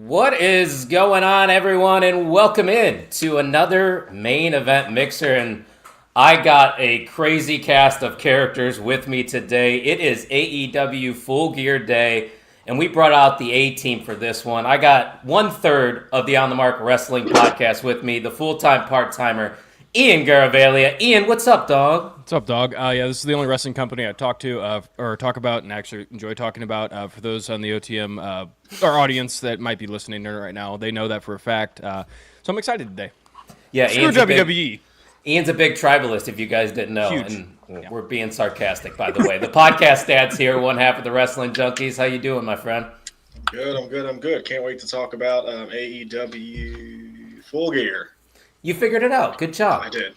What is going on, everyone, and welcome in to another main event mixer. And I got a crazy cast of characters with me today. It is AEW Full Gear Day, and we brought out the A team for this one. I got 1/3 of the On the Mark Wrestling podcast with me, the full-time part-timer Ian Garavaglia. Ian, what's up, dog? What's up, dog? This is the only wrestling company I talk to or talk about and actually enjoy talking about. For those on the OTM, our audience that might be listening right now, they know that for a fact. So I'm excited today. Yeah, Screw WWE. Ian's a big tribalist, if you guys didn't know. Huge. And we're being sarcastic, by the way. The podcast dad's here, one half of the Wrestling Junkies. How you doing, my friend? I'm good. Can't wait to talk about AEW Full Gear. You figured it out. Good job. I did.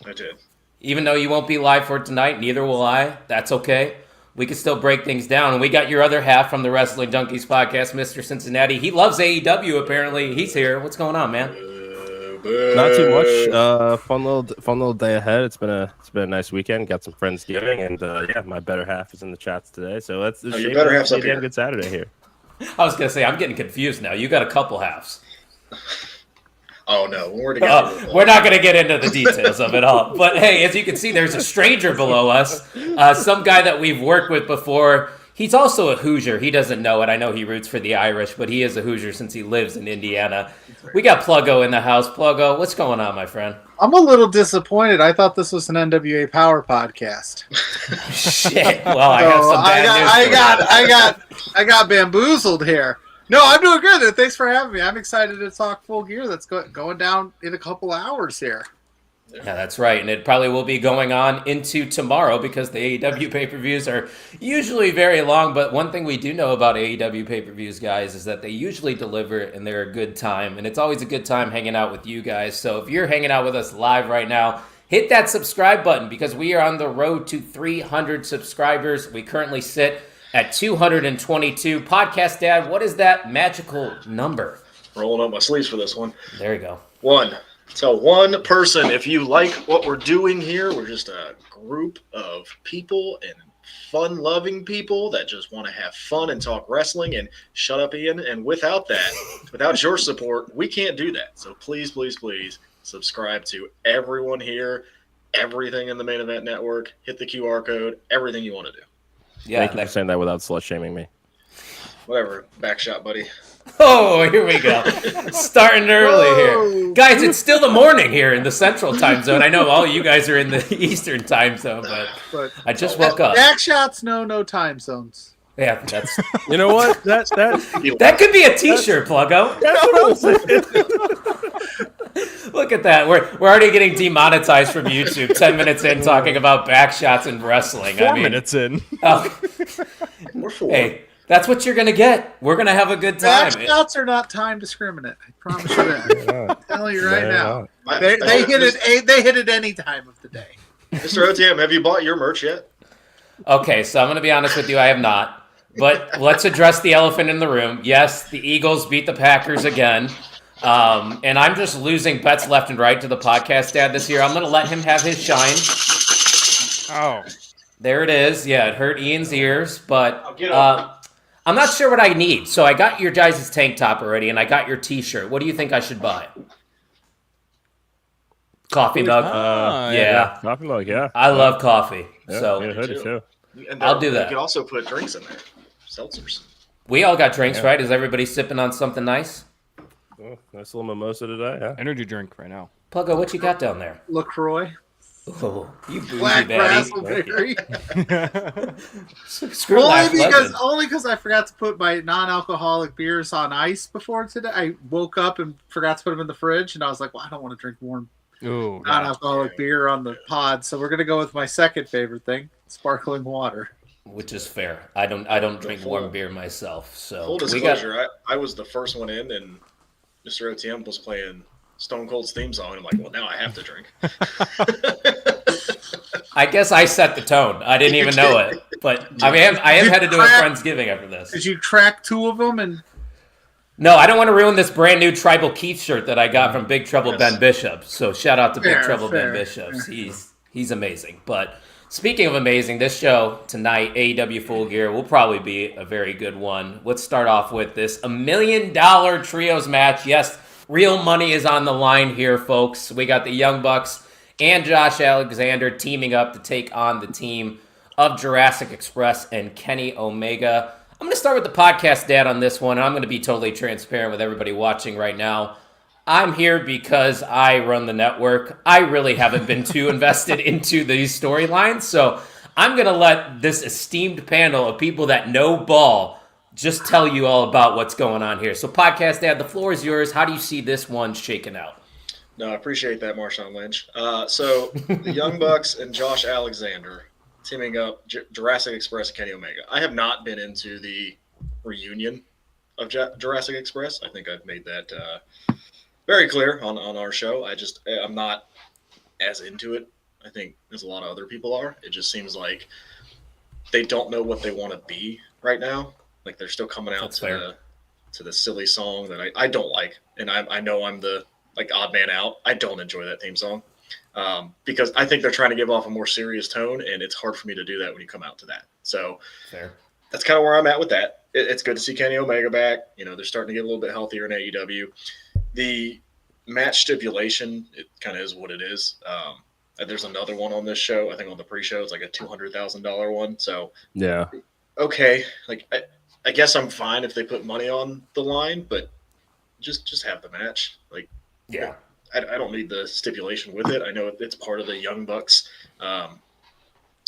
Even though you won't be live for tonight, neither will I. That's okay. We can still break things down. And we got your other half from the Wrestling Junkies podcast, Mr. Cincinnati. He loves AEW, apparently. He's here. What's going on, man? Not too much. Fun little day ahead. It's been a nice weekend. Got some Friendsgiving, and my better half is in the chats today. So that's your better half's up here. Good Saturday here. I was gonna say I'm getting confused now. You got a couple halves. Oh no, we're together. We're not going to get into the details of it all. But hey, as you can see, there's a stranger below us. Some guy that we've worked with before. He's also a Hoosier. He doesn't know it. I know he roots for the Irish, but he is a Hoosier since he lives in Indiana. We got Pluggo in the house. Pluggo, what's going on, my friend? I'm a little disappointed. I thought this was an NWA Power podcast. Shit. Well, I got some bad news. I got bamboozled here. No, I'm doing good. Thanks for having me. I'm excited to talk Full Gear. That's going down in a couple hours here. Yeah, that's right. And it probably will be going on into tomorrow because the AEW pay-per-views are usually very long. But one thing we do know about AEW pay-per-views, guys, is that they usually deliver and they're a good time. And it's always a good time hanging out with you guys. So if you're hanging out with us live right now, hit that subscribe button because we are on the road to 300 subscribers. We currently sit at 222. Podcast Dad, what is that magical number? Rolling up my sleeves for this one. There you go. One. Tell one person if you like what we're doing here. We're just a group of people and fun-loving people that just want to have fun and talk wrestling. And shut up, Ian. And without your support, we can't do that. So please, please, please subscribe to everyone here, everything in the Main Event Network. Hit the QR code, everything you want to do. Yeah, Thank you for saying that without slut-shaming me. Whatever. Back shot, buddy. Oh, here we go. Starting early here. Guys, it's still the morning here in the Central Time Zone. I know all you guys are in the Eastern Time Zone, but I just woke up. Back shots, no time zones. Yeah, that's You know what? That that could be a T-shirt, Pluggo. that's what I'm saying. Look at that. We're already getting demonetized from YouTube 10 minutes in talking about back shots and wrestling. 4 minutes in. Oh, We're four. hey, that's what you're going to get. We're going to have a good time. Back shots are not time discriminate. I promise you that. I'm telling you right now. I- They I- hit it. They hit it any time of the day. Mr. OTM, have you bought your merch yet? Okay, so I'm going to be honest with you. I have not. But let's address the elephant in the room. Yes, the Eagles beat the Packers again. And I'm just losing bets left and right to the podcast dad this year. I'm going to let him have his shine. Oh. There it is. Yeah, it hurt Ian's ears, but get up. I'm not sure what I need. So I got your guys' tank top already, and I got your T-shirt. What do you think I should buy? Coffee mug. Yeah. Coffee mug, yeah. I love coffee. Yeah, So yeah, hoodie too. And I'll do that. You can also put drinks in there. Seltzers. we all got drinks, right? Is everybody sipping on something nice? Oh, nice little mimosa today, yeah. Energy drink right now. Pluggo, what you got down there? LaCroix, Oh, you bougie black baddie. raspberry. Screw Lash Legend. Only because I forgot to put my non-alcoholic beers on ice before today. I woke up and forgot to put them in the fridge, and I was like, "Well, I don't want to drink warm Ooh. non-alcoholic beer on the pod." So we're gonna go with my second favorite thing: sparkling water. Which is fair. I don't drink warm beer myself. So Full we got. disclosure, I was the first one in, and Mr. OTM was playing Stone Cold's theme song. And I'm like, well, now I have to drink. I guess I set the tone. I didn't even know it, but I am headed to a Friendsgiving after this. Did you track two of them? And No, I don't want to ruin this brand new Tribal Keith shirt that I got from Big Trouble Yes. Ben Bishop. So shout out to Big Fair, Trouble Ben fair, Bishop. He's amazing. But Speaking of amazing, this show tonight, AEW Full Gear, will probably be a very good one. Let's start off with this $1 million trios match. Yes, real money is on the line here, folks. We got the Young Bucks and Josh Alexander teaming up to take on the team of Jurassic Express and Kenny Omega. I'm going to start with the podcast dad on this one. I'm going to be totally transparent with everybody watching right now. I'm here because I run the network. I really haven't been too invested into these storylines, so I'm going to let this esteemed panel of people that know ball just tell you all about what's going on here. So, Podcast Dad, the floor is yours. How do you see this one shaking out? No, I appreciate that, Marshawn Lynch. So, the Young Bucks and Josh Alexander teaming up, Jurassic Express and Kenny Omega. I have not been into the reunion of Jurassic Express. I think I've made that very clear on our show. I'm not as into it, I think, as a lot of other people are. It just seems like they don't know what they want to be right now. Like, they're still coming out to the silly song that I don't like. And I know I'm the odd man out. I don't enjoy that theme song because I think they're trying to give off a more serious tone, and it's hard for me to do that when you come out to that. So that's kind of where I'm at with that. It's good to see Kenny Omega back. You know, they're starting to get a little bit healthier in AEW. The match stipulation, it kind of is what it is. There's another one on this show. I think on the pre-show, it's like a $200,000 one. So Yeah. Okay, I guess I'm fine if they put money on the line, but just have the match. Yeah. I don't need the stipulation with it. I know it's part of the Young Bucks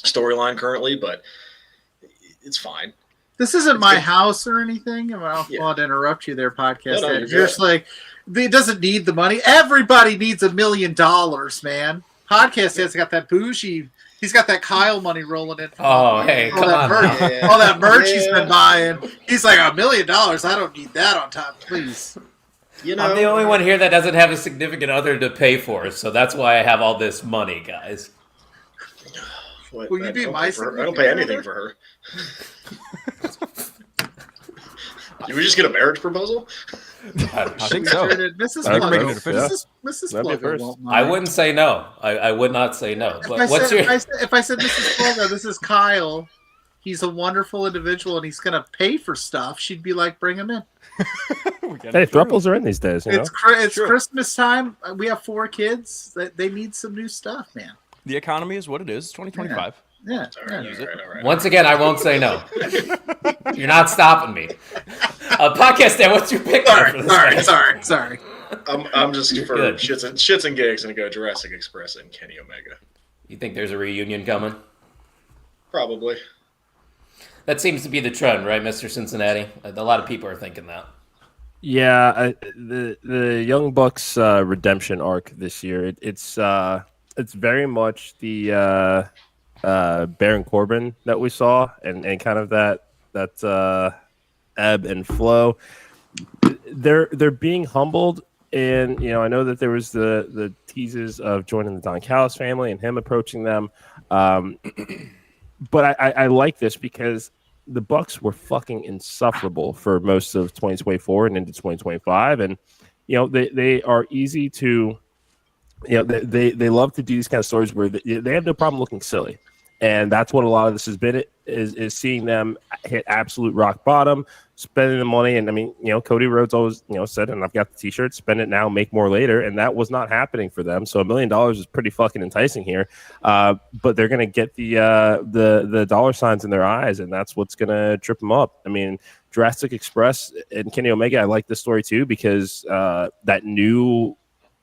storyline currently, but it's fine. This isn't It's my good. house or anything. I don't Yeah. want to interrupt you there, podcast. No, Dad. you're You're just like, it doesn't need the money. Everybody needs $1 million, man. Podcast has got that bougie. He's got that Kyle money rolling in. Oh, hey, all come that on. merch, Yeah. all that merch he's Yeah. been buying. He's like, $1 million. I don't need that on top, please. You know, I'm the only one here that doesn't have a significant other to pay for, so that's why I have all this money, guys. What, Will you I be don't my pay for her. I don't significant pay anything other? for her. Did we just get a marriage proposal? I think so. Mrs. I can make it Pluggo. official. Mrs. That'd be Pluggo first. won't I mind. wouldn't say no. I would not say no. But what's your... If I said Mrs. Pluggo, this is Kyle. He's a wonderful individual and he's going to pay for stuff. She'd be like, bring him in. Hey, thruples are in these days, you know? It's Christmas time. We have 4 kids. They need some new stuff, man. The economy is what it is. 2025. Yeah. All right, yeah. all right. Once again, I won't say no. You're not stopping me. Podcast Dad, what's your pick there for this match? Sorry. I'm just for good. shits and gigs and go Jurassic Express and Kenny Omega. You think there's a reunion coming? Probably. That seems to be the trend, right, Mr. Cincinnati? A lot of people are thinking that. Yeah, the Young Bucks redemption arc this year, it's very much the Baron Corbin that we saw, and kind of that ebb and flow. They're being humbled, and I know that there was the teases of joining the Don Callis family and him approaching them, but I like this because the Bucks were fucking insufferable for most of 2024 and into 2025, and they are easy to, they love to do these kind of stories where they have no problem looking silly. And that's what a lot of this has been, is seeing them hit absolute rock bottom, spending the money. And I mean, Cody Rhodes always, said, and I've got the t-shirt, spend it now, make more later. And that was not happening for them. So $1 million is pretty fucking enticing here. But they're going to get the dollar signs in their eyes, and that's what's going to trip them up. I mean, Jurassic Express and Kenny Omega, I like this story too, because that new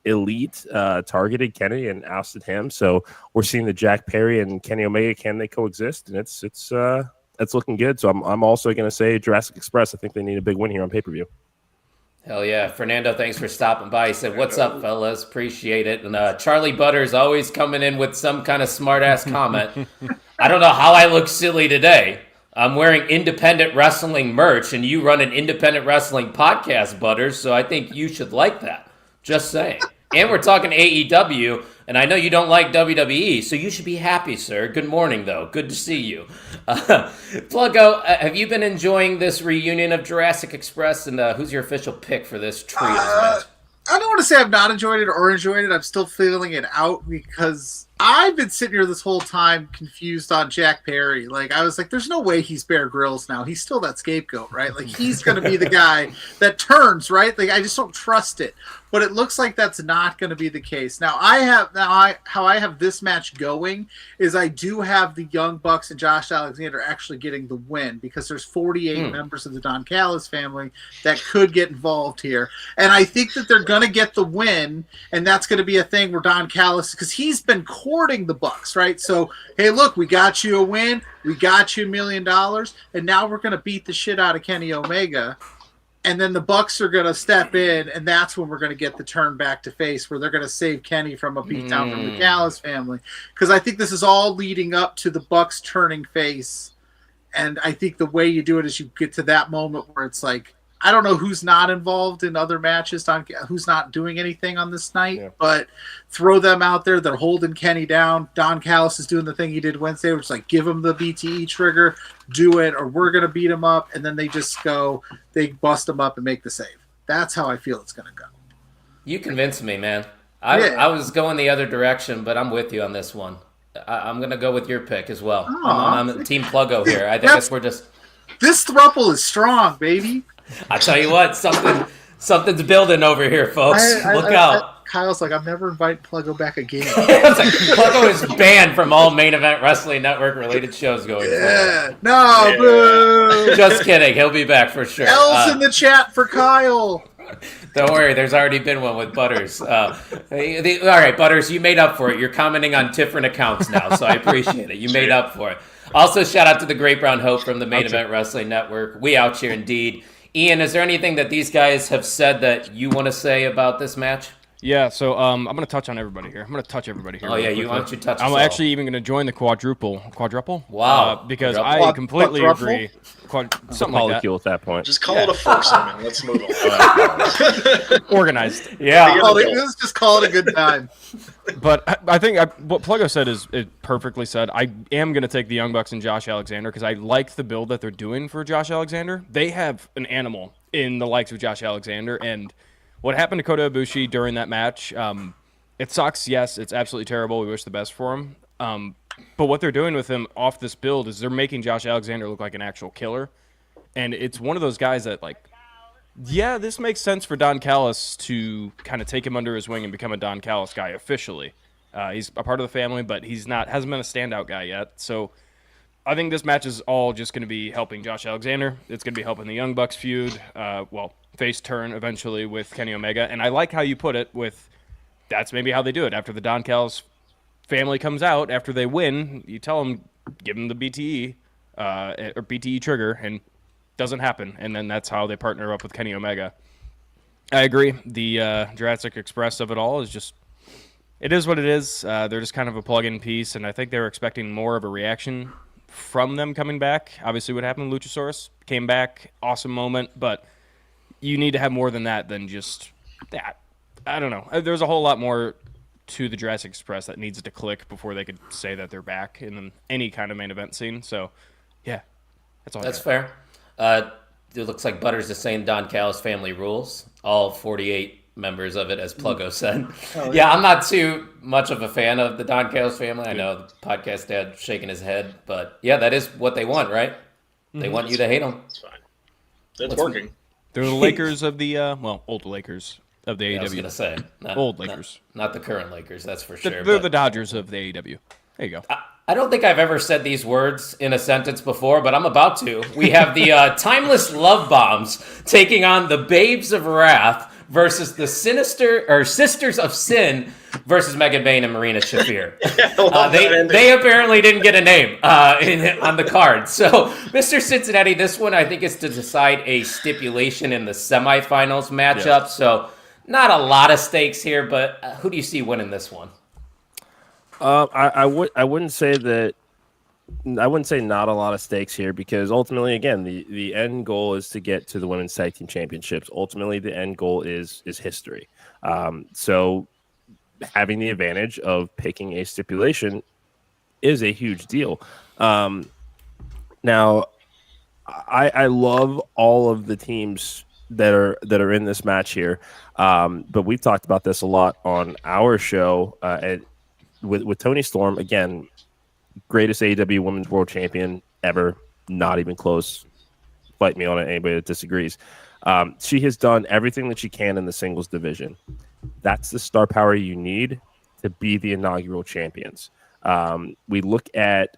elite targeted Kenny and ousted him. So we're seeing the Jack Perry and Kenny Omega, can they coexist? And it's looking good. So I'm also going to say Jurassic Express. I think they need a big win here on pay-per-view. Hell yeah. Fernando, thanks for stopping by. He said, what's up, fellas? Appreciate it. And Charlie Butters always coming in with some kind of smart-ass comment. I don't know how I look silly today. I'm wearing independent wrestling merch, and you run an independent wrestling podcast, Butters, so I think you should like that. Just saying. And we're talking AEW, and I know you don't like WWE, so you should be happy, sir. Good morning, though. Good to see you. Pluggo, have you been enjoying this reunion of Jurassic Express, and who's your official pick for this trios match? I don't want to say I've not enjoyed it or enjoyed it. I'm still feeling it out because I've been sitting here this whole time confused on Jack Perry. Like, I was like, there's no way he's Bear Grylls now. He's still that scapegoat, right? Like, he's going to be the guy that turns, right? Like, I just don't trust it. But it looks like that's not going to be the case. Now, how I have this match going is I do have the Young Bucks and Josh Alexander actually getting the win because there's 48 members of the Don Callis family that could get involved here. And I think that they're going to get the win, and that's going to be a thing where Don Callis, because he's been courting the Bucks, right? So, hey, look, we got you a win, we got you $1 million, and now we're going to beat the shit out of Kenny Omega. And then the Bucks are going to step in, and that's when we're going to get the turn back to face, where they're going to save Kenny from a beatdown from the Callis family. Because I think this is all leading up to the Bucks turning face, and I think the way you do it is you get to that moment where it's like, I don't know who's not involved in other matches, who's not doing anything on this night, but throw them out there. They're holding Kenny down. Don Callis is doing the thing he did Wednesday, which is like, give him the BTE trigger, do it, or we're going to beat him up. And then they just go, they bust him up and make the save. That's how I feel it's going to go. You convinced me, man. I was going the other direction, but I'm with you on this one. I'm going to go with your pick as well. I'm Team Pluggo here. I think we're just... This throuple is strong, baby. I tell you what, something's building over here, folks. Look out. Kyle's like, I'm never inviting Pluggo back again. It's like, Pluggo is banned from all Main Event Wrestling Network related shows going forward. No, boo. Just kidding. He'll be back for sure. L's in the chat for Kyle. Don't worry, there's already been one with Butters. All right, Butters, you made up for it. You're commenting on different accounts now, so I appreciate it. You made up for it. Also, shout out to the Great Brown Hope from the Main Event Wrestling Network. We out here indeed. Ian, is there anything that these guys have said that you want to say about this match? Yeah, so I'm going to touch on everybody here. I'm going to touch everybody here. Oh, yeah, why don't you touch us I'm all? actually even going to join the quadruple. Wow. Because I completely agree. Something like Molecule at that point. Just call it a foursome and let's move on. that. Organized. Yeah. Let's just call it a good time. But I think what Pluggo said is perfectly said. I am going to take the Young Bucks and Josh Alexander because I like the build that they're doing for Josh Alexander. They have an animal in the likes of Josh Alexander, and what happened to Kota Ibushi during that match, it sucks. Yes, it's absolutely terrible. We wish the best for him. But what they're doing with him off this build is they're making Josh Alexander look like an actual killer. And it's one of those guys that, like, yeah, this makes sense for Don Callis to kind of take him under his wing and become a Don Callis guy officially. He's a part of the family, but hasn't been a standout guy yet. So I think this match is all just going to be helping Josh Alexander. It's going to be helping the Young Bucks feud. Face turn eventually with Kenny Omega. And I like how you put it with that's maybe how they do it. After the Don Callis family comes out, after they win, you tell them, give them the BTE or BTE trigger, and doesn't happen. And then that's how they partner up with Kenny Omega. I agree. The Jurassic Express of it all is just, it is what it is. They're just kind of a plug-in piece, and I think they were expecting more of a reaction from them coming back. Obviously what happened with Luchasaurus, came back, awesome moment, but you need to have more than that than just that. I don't know. There's a whole lot more to the Jurassic Express that needs to click before they could say that they're back in any kind of main event scene. So, yeah, that's all. That's fair. It looks like Butters is saying Don Callis family rules. All 48 members of it, as Pluggo said. Yeah, I'm not too much of a fan of the Don Callis family. I know the podcast dad shaking his head, but yeah, that is what they want, right? They want you to hate them. It's fine. It's working. They're the Lakers of the, old Lakers of the AEW. I was going to say. Old Lakers. Not the current Lakers, that's for sure. They're the Dodgers of the AEW. There you go. I don't think I've ever said these words in a sentence before, but I'm about to. We have the Timeless Love Bombs taking on the Babes of Wrath versus the Sisters of Sin versus Megan Bayne and Marina Shafir. They apparently didn't get a name on the card. So, Mr. Cincinnati, this one I think is to decide a stipulation in the semifinals matchup. Yeah. So, not a lot of stakes here, but who do you see winning this one? I wouldn't say that. I wouldn't say not a lot of stakes here because ultimately, again, the end goal is to get to the women's tag team championships. Ultimately, the end goal is history. So having the advantage of picking a stipulation is a huge deal. Now, I love all of the teams that are in this match here, but we've talked about this a lot on our show with Toni Storm, again, greatest AEW Women's World Champion ever, not even close. Fight me on it, anybody that disagrees. She has done everything that she can in the singles division. That's the star power you need to be the inaugural champions. We look at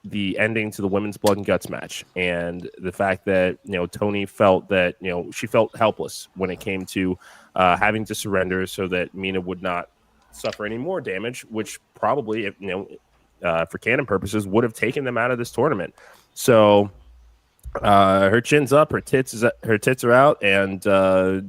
the ending to the women's blood and guts match, and the fact that Toni felt that she felt helpless when it came to having to surrender so that Mina would not suffer any more damage, which probably, for canon purposes, would have taken them out of this tournament. So her chin's up, her tits are out, and I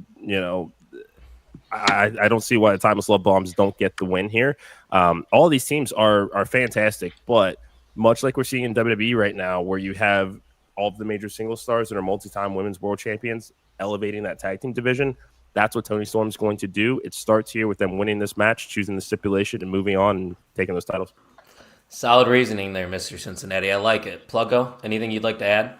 don't see why the Timeless Love Bombs don't get the win here. All these teams are fantastic, but much like we're seeing in WWE right now, where you have all of the major single stars that are multi-time women's world champions elevating that tag team division, that's what Toni Storm's going to do. It starts here with them winning this match, choosing the stipulation, and moving on and taking those titles. Solid reasoning there, Mr. Cincinnati. I like it. Pluggo, anything you'd like to add?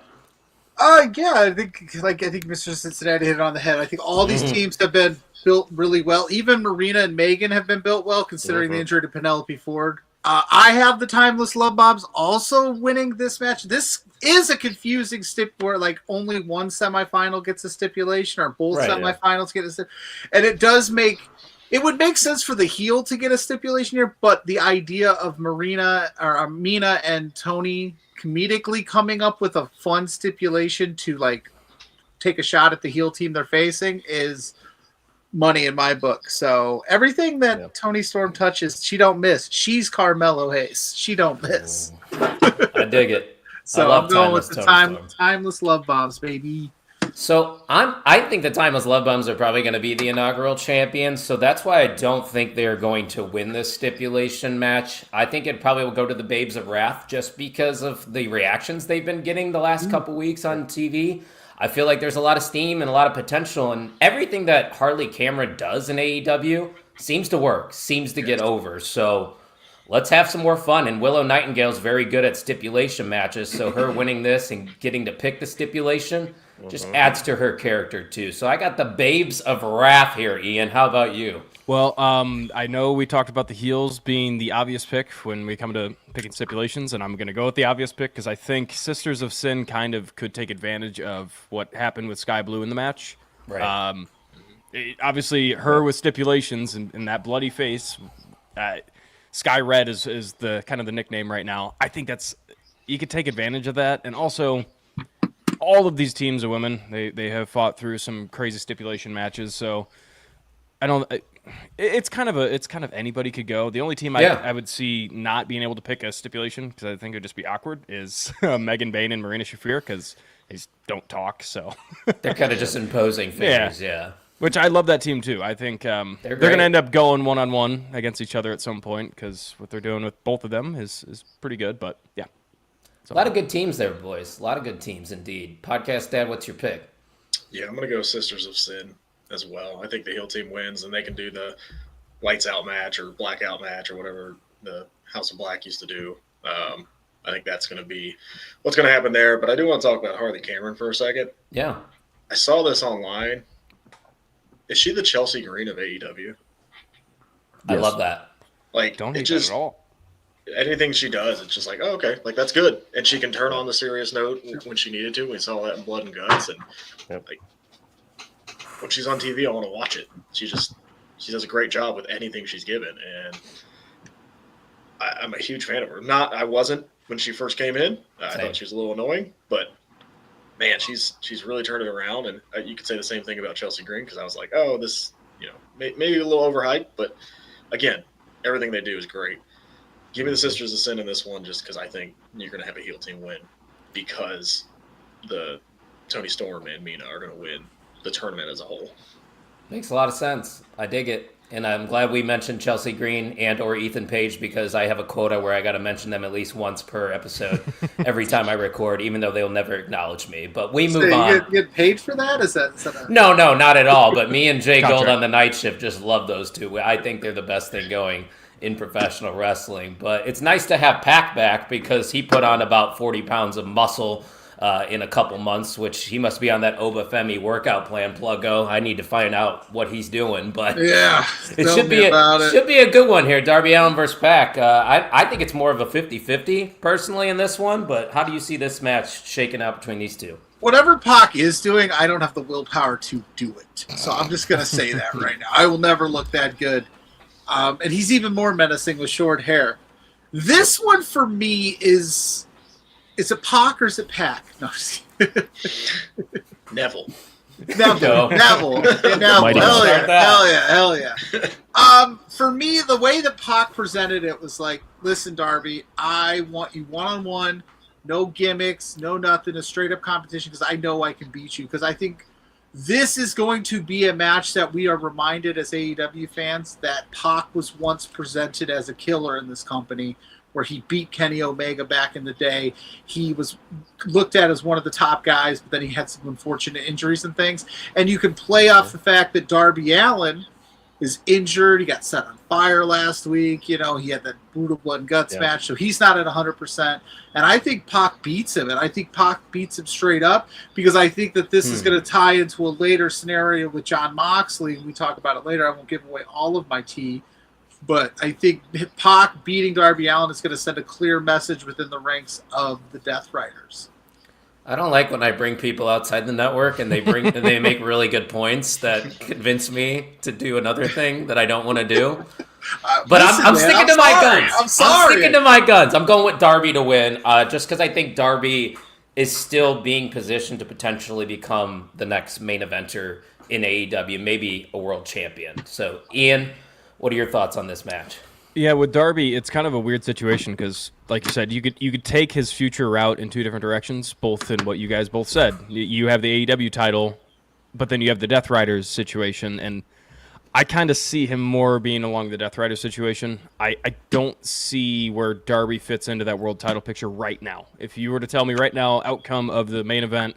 Yeah, I think Mr. Cincinnati hit it on the head. I think all these teams have been built really well. Even Marina and Megan have been built well, considering the injury to Penelope Ford. I have the Timeless Love Bombs also winning this match. This is a confusing stip where only one semifinal gets a stipulation, or both semifinals get a stip, and it would make sense for the heel to get a stipulation here, but the idea of Mina and Toni comedically coming up with a fun stipulation to take a shot at the heel team they're facing is money in my book. So everything that Toni Storm touches, she don't miss. She's Carmelo Hayes. She don't miss. I dig it. So I'm going with the Timeless Love Bombs, baby. So I think the Timeless Love Bombs are probably going to be the inaugural champions. So that's why I don't think they're going to win this stipulation match. I think it probably will go to the Babes of Wrath just because of the reactions they've been getting the last couple weeks on TV. I feel like there's a lot of steam and a lot of potential, and everything that Harley Cameron does in AEW seems to work, seems to get over. So let's have some more fun. And Willow Nightingale's very good at stipulation matches, so her winning this and getting to pick the stipulation just adds to her character too. So I got the Babes of Wrath here, Ian. How about you? Well, I know we talked about the heels being the obvious pick when we come to picking stipulations, and I'm going to go with the obvious pick because I think Sisters of Sin kind of could take advantage of what happened with Sky Blue in the match. Right. Obviously, her with stipulations and that bloody face, Sky Red is the kind of the nickname right now. I think you could take advantage of that, and also all of these teams of women, they have fought through some crazy stipulation matches, so I don't. It's kind of anybody could go. The only team I would see not being able to pick a stipulation, because I think it would just be awkward, is Megan Bayne and Marina Shafir, because they just don't talk. So they're kind of just imposing figures, yeah. Which I love that team too. I think they're going to end up going 1-on-1 against each other at some point, because what they're doing with both of them is pretty good. But yeah, a lot of good teams there, boys. A lot of good teams indeed. Podcast Dad, what's your pick? Yeah, I'm gonna go Sisters of Sin as well. I think the heel team wins, and they can do the lights out match or blackout match or whatever the House of Black used to do. I think that's going to be what's going to happen there. But I do want to talk about Harley Cameron for a second. Yeah. I saw this online. Is she the Chelsea Green of AEW? I love that. Don't hate that at all. Anything she does, it's just oh, okay, that's good. And she can turn on the serious note when she needed to. We saw that in Blood and Guts, and when she's on TV, I want to watch it. She does a great job with anything she's given, and I'm a huge fan of her. I wasn't when she first came in. I thought she was a little annoying, but man, she's really turned it around. And you could say the same thing about Chelsea Green, because I was like, oh, this maybe a little overhyped, but again, everything they do is great. Give me the Sisters of Sin in this one, just because I think you're going to have a heel team win, because the Toni Storm and Mina are going to win the tournament as a whole. Makes a lot of sense. I dig it. And I'm glad we mentioned Chelsea Green and or Ethan Page, because I have a quota where I got to mention them at least once per episode every time I record, even though they'll never acknowledge me. But we move on. You get paid for that? Is that No, not at all. But me and Jay Gold on the night shift just love those two. I think they're the best thing going in professional wrestling. But it's nice to have Pac back, because he put on about 40 pounds of muscle in a couple months, which he must be on that Obafemi workout plan, Pluggo. I need to find out what he's doing, but Yeah, it tell should me be about it. should be a good one here. Darby Allin versus Pac. I think it's more of a 50-50 personally in this one, but how do you see this match shaking out between these two? Whatever Pac is doing, I don't have the willpower to do it. So I'm just going to say that right now. I will never look that good. And he's even more menacing with short hair. This one for me is it Pac or is it Pac? No, Neville. Neville. Neville. Mighty Hell yeah. For me, the way that Pac presented it was like, listen, Darby, I want you one-on-one, no gimmicks, no nothing, a straight-up competition because I know I can beat you. Because I think this is going to be a match that we are reminded as AEW fans that Pac was once presented as a killer in this company, where he beat Kenny Omega back in the day. He was looked at as one of the top guys, but then he had some unfortunate injuries and things. And you can play off the fact that Darby Allin is injured. He got set on fire last week. You know, he had that brutal blood and guts match, so he's not at 100%. And I think Pac beats him, and I think Pac beats him straight up because I think that this is going to tie into a later scenario with Jon Moxley. We talk about it later. I won't give away all of my tea. But I think Pac beating Darby Allin is going to send a clear message within the ranks of the Death Riders. I don't like when I bring people outside the network and they make really good points that convince me to do another thing that I don't want to do. But I'm sticking to my guns. I'm sorry. I'm sticking to my guns. I'm going with Darby to win, just because I think Darby is still being positioned to potentially become the next main eventer in AEW, maybe a world champion. So, Ian, what are your thoughts on this match? Yeah, with Darby, it's kind of a weird situation because, like you said, you could take his future route in two different directions, both in what you guys both said. You have the AEW title, but then you have the Death Riders situation, and I kind of see him more being along the Death Riders situation. I don't see where Darby fits into that world title picture right now. If you were to tell me right now, outcome of the main event,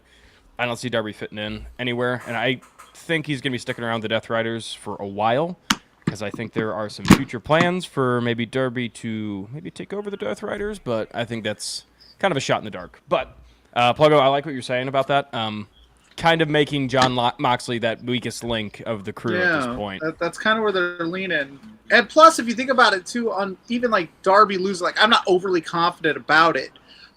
I don't see Darby fitting in anywhere, and I think he's going to be sticking around the Death Riders for a while. Because I think there are some future plans for maybe Darby to maybe take over the Death Riders, but I think that's kind of a shot in the dark. But, Pluggo, I like what you're saying about that. Kind of making Jon Moxley that weakest link of the crew at this point. That's kind of where they're leaning. And plus, if you think about it, too, on even like Darby losing, like I'm not overly confident about it,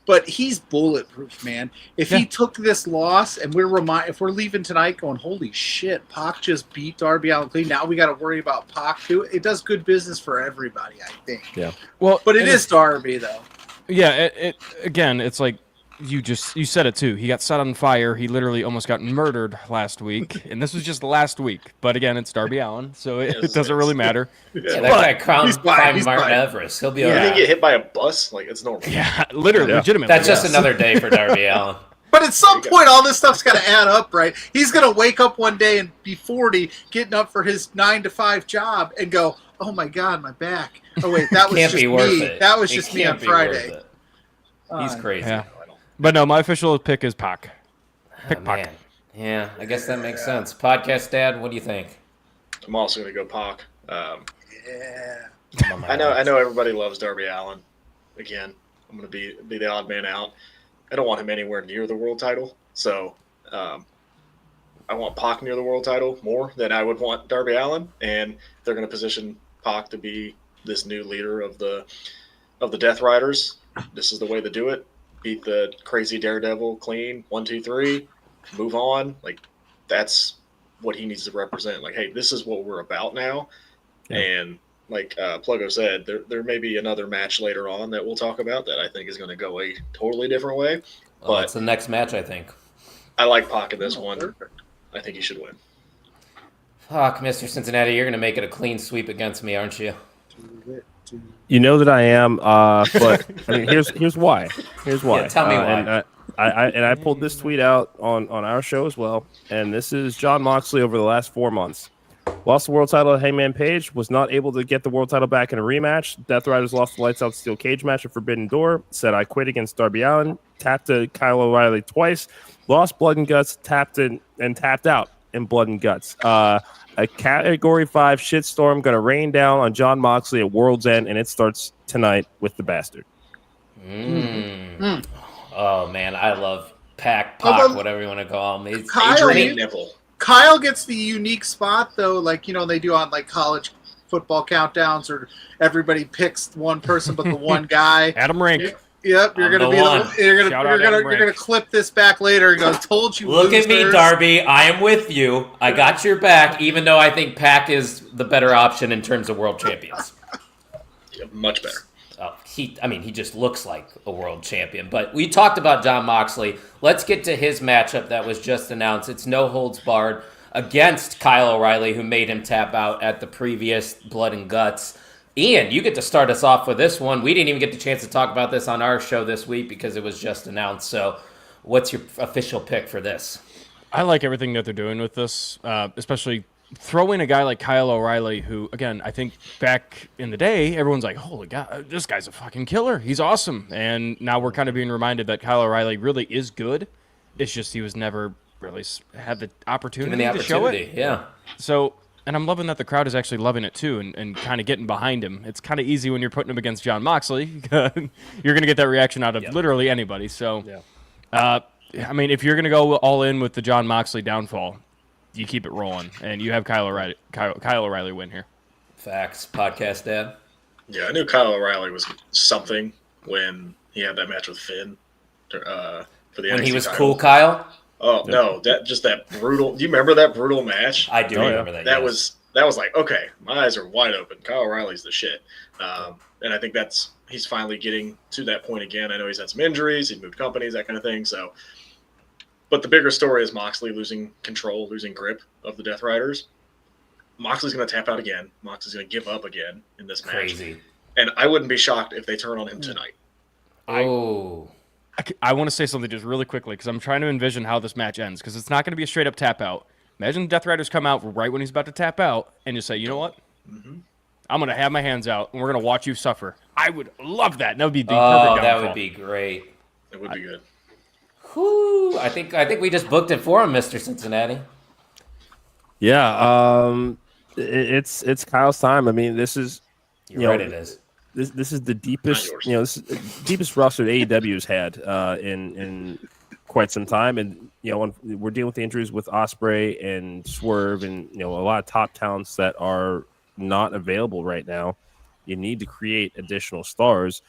but he's bulletproof, man. If he took this loss, and if we're leaving tonight going, holy shit, Pac just beat Darby Allin clean. Now we got to worry about Pac too. It does good business for everybody, I think. Yeah. Well, but it is Darby though. Yeah. It again, it's like you said it too. He got set on fire. He literally almost got murdered last week, and this was just last week. But again, it's Darby Allin, so it doesn't really matter. Yeah, that guy climbed Martin Everest. He'll be all Did right. he get hit by a bus? Like, it's normal. Yeah, literally, legitimately. That's just another day for Darby Allin. But at some point, all this stuff's got to add up, right? He's going to wake up one day and be 40, getting up for his 9-to-5 job, and go, "Oh my God, my back! Oh wait, that was Can't just be worth me. it. That was It just me can't on be worth Friday." it. He's crazy. Yeah. But no, my official pick is Pac. Pick Pac. Man. Yeah, I guess that makes sense. Podcast Dad, what do you think? I'm also going to go Pac. Yeah. I know everybody loves Darby Allin. Again, I'm going to be the odd man out. I don't want him anywhere near the world title. So I want Pac near the world title more than I would want Darby Allin. And they're going to position Pac to be this new leader of the Death Riders. This is the way to do it. Beat the crazy Daredevil clean. 1, 2, 3. Move on. Like, that's what he needs to represent. Like, hey, this is what we're about now. Yeah. And like Pluggo said, there may be another match later on that we'll talk about that I think is going to go a totally different way. But it's the next match, I think. I like Pac in this one. Perfect. I think he should win. Fuck, Mr. Cincinnati, you're going to make it a clean sweep against me, aren't you? You know that I am, but I mean, here's why. Here's why. Yeah, tell me why. And I pulled this tweet out on our show as well. And this is Jon Moxley over the last 4 months. Lost the world title to Hangman Page. Was not able to get the world title back in a rematch. Death Riders lost the Lights Out Steel Cage match at Forbidden Door. Said I quit against Darby Allin. Tapped to Kyle O'Reilly twice. Lost Blood and Guts. Tapped in and tapped out in Blood and Guts. A Category 5 shitstorm going to rain down on Jon Moxley at World's End, and it starts tonight with the Bastard. Oh, man, I love Pac, Although- whatever you want to call him. He's Kyle- Adrian Nipple. Kyle gets the unique spot though, like they do on like college football countdowns, or everybody picks one person but the one guy. Adam Rank. Yep, you're I'm gonna the be one. you're gonna clip this back later and go, "Told you." Look at me, losers." Darby. I am with you. I got your back, even though I think Pac is the better option in terms of world champions. Yeah, much better. He just looks like a world champion. But we talked about Jon Moxley. Let's get to his matchup that was just announced. It's no holds barred against Kyle O'Reilly, who made him tap out at the previous Blood and Guts. Ian, you get to start us off with this one. We didn't even get the chance to talk about this on our show this week because it was just announced. So what's your official pick for this? I like everything that they're doing with this, especially throw in a guy like Kyle O'Reilly, who, again, I think back in the day, everyone's like, holy God, this guy's a fucking killer. He's awesome. And now we're kind of being reminded that Kyle O'Reilly really is good. It's just he was never really had the opportunity, Given the to show opportunity, it. yeah. So, and I'm loving that the crowd is actually loving it too and kind of getting behind him. It's kind of easy when you're putting him against Jon Moxley. You're going to get that reaction out of literally anybody. So, I mean, if you're going to go all in with the Jon Moxley downfall, you keep it rolling, and you have Kyle O'Reilly win here. Facts. Podcast Dad. Yeah, I knew Kyle O'Reilly was something when he had that match with Finn for the When NXT he was title. cool, Kyle? Oh no, that brutal. Do you remember that brutal match? I do remember that. That yes. was like, okay, my eyes are wide open. Kyle O'Reilly's the shit, and I think he's finally getting to that point again. I know he's had some injuries, he's moved companies, that kind of thing. So, but the bigger story is Moxley losing control, losing grip of the Death Riders. Moxley's going to tap out again. Moxley's going to give up again in this match. Crazy. And I wouldn't be shocked if they turn on him tonight. Oh. I want to say something just really quickly because I'm trying to envision how this match ends because it's not going to be a straight up tap out. Imagine the Death Riders come out right when he's about to tap out and just say, you know what? I'm going to have my hands out and we're going to watch you suffer. I would love that. That would be the perfect that downfall. would be great. It would be good. Whew. I think we just booked it for him, Mr. Cincinnati. Yeah, it's Kyle's time. I mean, this is You're right, it is. this is the deepest yours. this is the deepest roster that AEW's had in quite some time, and when we're dealing with the injuries with Ospreay and Swerve, and a lot of top talents that are not available right now. You need to create additional stars.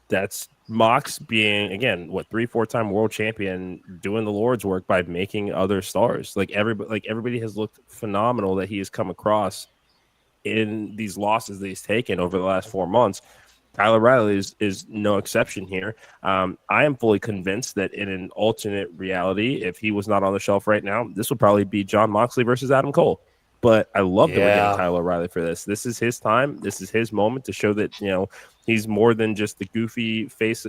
That's Mox being, again, 3-4 time world champion, doing the Lord's work by making other stars. Everybody has looked phenomenal that he has come across in these losses that he's taken over the last 4 months. Kyle O'Reilly is no exception here. I am fully convinced that in an alternate reality, if he was not on the shelf right now, this would probably be Jon Moxley versus Adam Cole. But I love that we're getting Kyle O'Reilly for this. This is his time. This is his moment to show that, he's more than just the goofy face,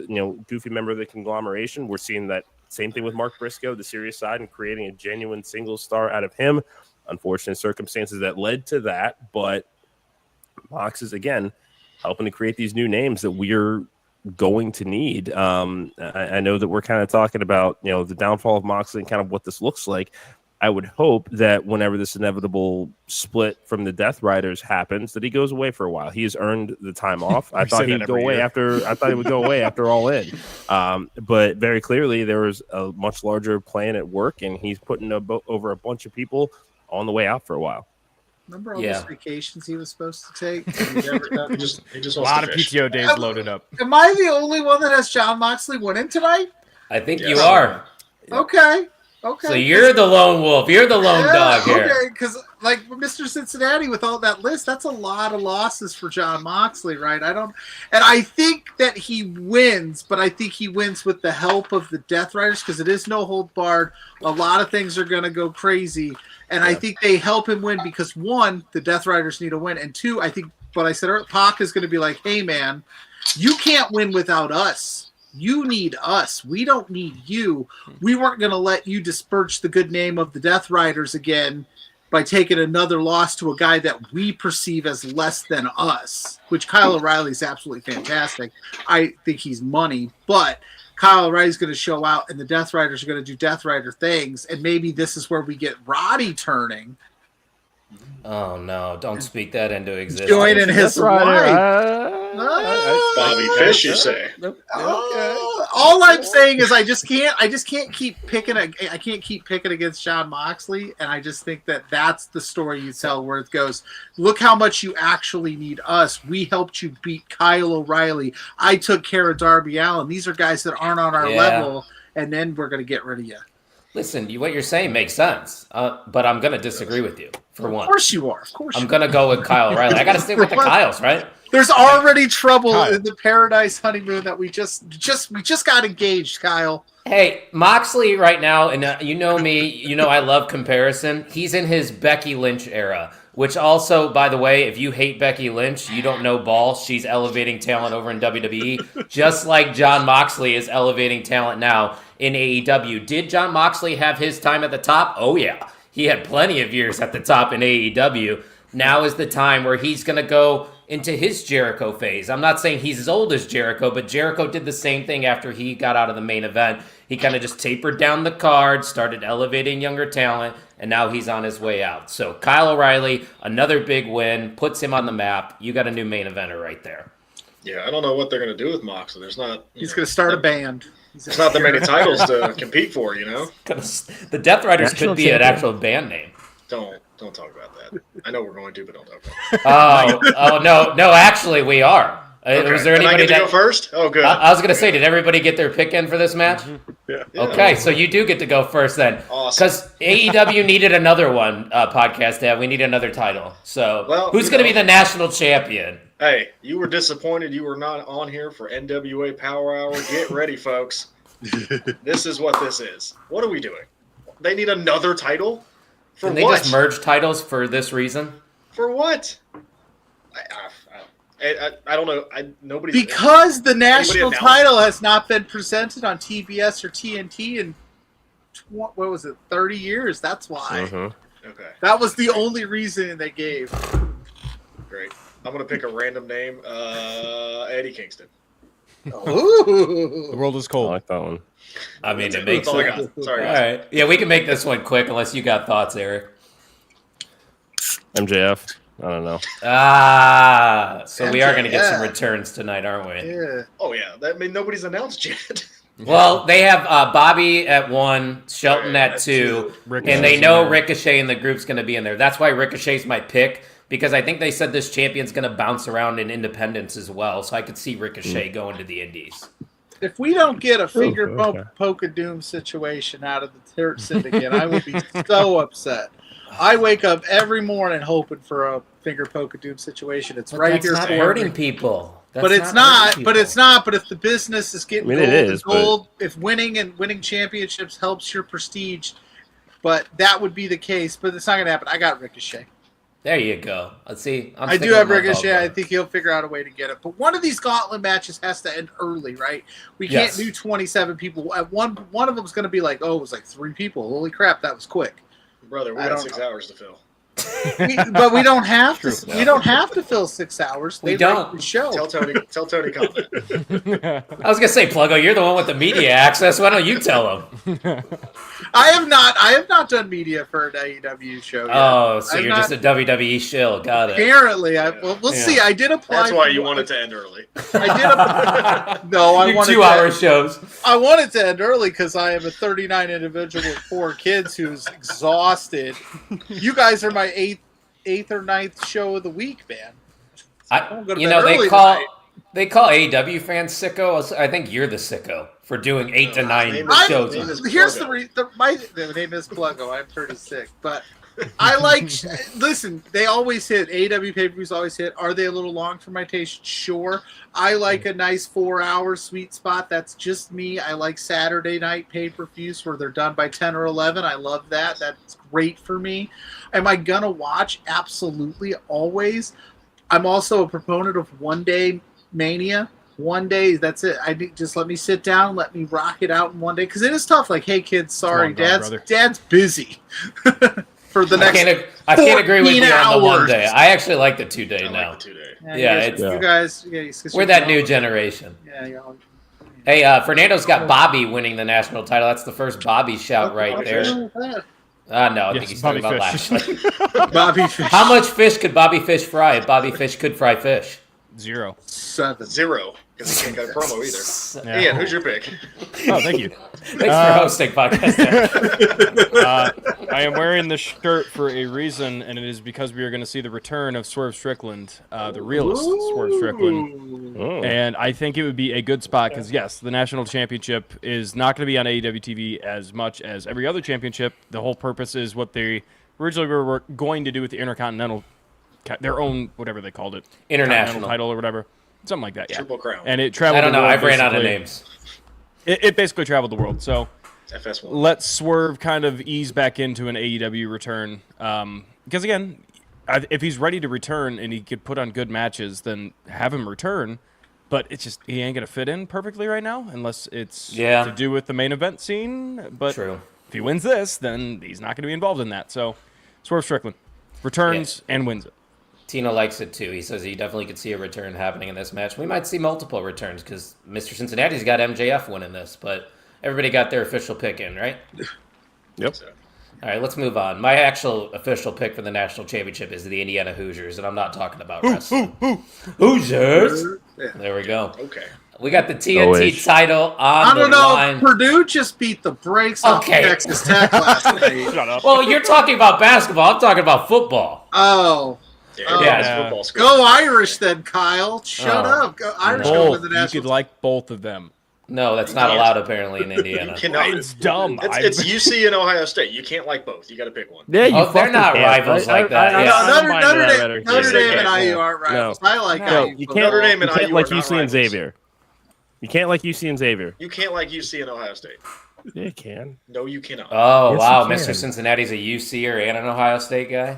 goofy member of the conglomeration. We're seeing that same thing with Mark Briscoe, the serious side, and creating a genuine single star out of him. Unfortunate circumstances that led to that. But Mox is, again, helping to create these new names that we're going to need. I know that we're kind of talking about, the downfall of Moxley and kind of what this looks like. I would hope that whenever this inevitable split from the Death Riders happens, that he goes away for a while. He has earned the time off. I thought he'd go away after. I thought he would go away after All In, but very clearly there was a much larger plan at work, and he's putting over a bunch of people on the way out for a while. Remember all those vacations he was supposed to take? He just A wants lot to of fish. PTO days loaded up. Am I the only one that has Jon Moxley winning tonight? I think Yes. you are. Okay. So you're the lone wolf. You're the lone dog here. Okay, because like Mr. Cincinnati with all that list, that's a lot of losses for Jon Moxley, right? I think that he wins, but I think he wins with the help of the Death Riders because it is no hold barred. A lot of things are going to go crazy, and I think they help him win because one, the Death Riders need a win, and two, I think what I said earlier, Pac is going to be like, "Hey, man, you can't win without us." You need us. We don't need you. We weren't going to let you disperse the good name of the Death Riders again by taking another loss to a guy that we perceive as less than us, which Kyle O'Reilly is absolutely fantastic. I think he's money, but Kyle O'Reilly's going to show out and the Death Riders are going to do Death Rider things. And maybe this is where we get Roddy turning Oh no! Don't speak that into existence. Joining his That's right. wife. Bobby Fish, you say? All I'm saying is I just can't keep picking. I can't keep picking against John Moxley, and I just think that that's the story you tell where it goes. Look how much you actually need us. We helped you beat Kyle O'Reilly. I took care of Darby Allin. These are guys that aren't on our Yeah. level, and then we're gonna get rid of you. Listen, what you're saying makes sense, but I'm going to disagree with you for Of one. course you are. Of course I'm you are. going to go with Kyle O'Reilly. I got to stick with the Kyles, right? There's already trouble Kyle. in the Paradise honeymoon that we just got engaged, Kyle. Hey, Moxley right now, and you know me, you know I love comparison. He's in his Becky Lynch era, which also, by the way, if you hate Becky Lynch, you don't know ball. She's elevating talent over in WWE, just like John Moxley is elevating talent now in AEW. Did John Moxley have his time at the top? Oh, yeah. He had plenty of years at the top in AEW. Now is the time where he's going to go into his Jericho phase. I'm not saying he's as old as Jericho, but Jericho did the same thing after he got out of the main event. He kind of just tapered down the card, started elevating younger talent, and now he's on his way out. So Kyle O'Reilly, another big win, puts him on the map. You got a new main eventer right there. Yeah, I don't know what they're going to do with Moxley. There's not. He's going to start a band. There's not that many titles to compete for, you know. The Death Riders National could be an champion. actual band name. Don't talk about that. I know we're going to, but don't talk about it. Oh no! Actually, we are. Okay. Was there Then I anybody get to go that? first? Oh, good. I was going to say, did everybody get their pick in for this match? Yeah. Okay, so you do get to go first then. Awesome. Because AEW needed another one, podcast Dad. We need another title. So Well, who's you going to be know. the national champion? Hey, you were disappointed you were not on here for NWA Power Hour. Get ready, folks. This is what this is. What are we doing? They need another title? For Can they what? just merge titles for this reason? For what? I don't know. Nobody. Because the national announced? title has not been presented on TBS or TNT in what was it, 30 years. That's why. Mhm. Okay, That was the only reason they gave. great. I'm gonna pick a random name. Eddie Kingston. The Ooh. world is I cold. like that one. I mean, it That's makes all I sense. got. Sorry, All guys. right. Yeah, we can make this one quick unless you got thoughts, Eric. MJF. I don't know. So we are going to get some Yeah. returns tonight, aren't we? Yeah. Oh yeah, nobody's announced yet. Well, they have Bobby at 1, Shelton Right, at that's 2, Ricochet's and they in know there. Ricochet and the group's going to be in there. That's why Ricochet's my pick, because I think they said this champion's going to bounce around in independents as well, so I could see Ricochet going to the indies. If we don't get a finger okay. poke of doom situation out of the Third Syndicate, I will be so upset. I wake up every morning hoping for a finger poke of doom situation. It's But right that's here. not for hurting every- people. That's But it's not. hurting But people. it's not. But if the business is getting I mean, it gold, is, and gold, if winning championships helps your prestige, but that would be the case. But it's not going to happen. I got Ricochet. There you go. Let's see. I do have Ricochet. I think he'll figure out a way to get it. But one of these gauntlet matches has to end early, right? We can't Yes. do 27 people. At one of them's going to be like, oh, it was like 3 people. Holy crap, that was quick. Brother, we I got don't 6 know. hours to fill. But we don't have to. We don't have to fill 6 hours. We They don't. write the show. Tell Tony comment. I was gonna say, Pluggo, you're the one with the media access. Why don't you tell them? I have not done media for an AEW show yet. Oh, so I'm you're not- just a WWE shill. Got it. Apparently, we'll Yeah. see. I did apply. That's why for- you want it to end early. I did. No, I Your wanted 2-hour shows. I wanted to end early because I am a 39 individual with 4 kids who's exhausted. You guys are my eighth or ninth show of the week, man. I'm gonna You bed know, early tonight. they call AEW fans sicko. I think you're the sicko for doing 8 to 9 name is- shows. name is Here's Pluggo. my name is Pluggo. I'm pretty sick, but I like. Listen, they always hit. AEW pay-per-views always hit. Are they a little long for my taste? Sure. I like a nice 4-hour sweet spot. That's just me. I like Saturday night pay-per-views where they're done by 10 or 11. I love that. That's great for me. Am I gonna watch? Absolutely, always. I'm also a proponent of one-day Mania. One day, that's it. Just let me sit down, let me rock it out in one day, because it is tough. Like, hey kids, sorry, Long gone, brother. dad's busy for the I next. can't agree with you 14 on the one hours. day. I actually like the 2-day I now. like the 2-day. Yeah, you guys, it's- you guys, yeah, it's 'cause We're you're that new young. generation. Yeah, you know. Hey, Fernando's got Bobby winning the national title. That's the first Bobby shout right there. No, I think Yes, he's talking Bobby about Fish. Lashley. Bobby Fish. How much fish could Bobby Fish fry if Bobby Fish could fry fish? 0. 7. 0, because he can't cut a promo either. Yeah. Ian, who's your pick? Oh, thank you. Thanks for hosting podcast. I am wearing this shirt for a reason, and it is because we are going to see the return of Swerve Strickland, the realist Swerve Strickland. Oh. And I think it would be a good spot because, yes, the national championship is not going to be on AEW TV as much as every other championship. The whole purpose is what they originally were going to do with the Intercontinental, their own, whatever they called it. International. Continental title or whatever. Something like that, yeah. Triple Crown. And it traveled I don't the know. world, I've ran out of basically. names. It basically traveled the world, so FS1. let Swerve kind of ease back into an AEW return. Because, again, if he's ready to return and he could put on good matches, then have him return. But it's just, he ain't going to fit in perfectly right now unless it's to do with the main event scene. But True. if he wins this, then he's not going to be involved in that. So, Swerve Strickland returns and wins it. Tino likes it too. He says he definitely could see a return happening in this match. We might see multiple returns because Mr. Cincinnati's got MJF winning this, but everybody got their official pick in, right? Yep. So, All right, let's move on. My actual official pick for the national championship is the Indiana Hoosiers, and I'm not talking about wrestling. Hoosiers! Yeah. There we go. okay. We got the TNT OH. title I on the don't know. line. Purdue just beat the brakes off Okay. Texas Tech last night. Shut up. Well, you're talking about basketball. I'm talking about football. Oh. Yeah, Oh. yeah. It's Yeah. football school. Go Irish then, Kyle. Shut Oh. up. Go Irish No. go win Both. the You national. could like both of them. No, that's not allowed apparently in Indiana. You cannot. It's dumb. It's UC and Ohio State. You can't like both. You got to pick one. Yeah, you Oh, they're fucking not can't. rivals like that, I yeah. don't Notre, mind Notre that Dame, better. Notre Dame and Yeah. IU aren't rivals. I like No, IU. you but can't. Notre Dame and you can't IU like are not UC and rivals. Xavier. You can't like UC and Xavier. You can't like UC and Ohio State. Yeah, you can. No, you cannot. Oh, Yes, wow. you Mr. can. Cincinnati's a UCer and an Ohio State guy?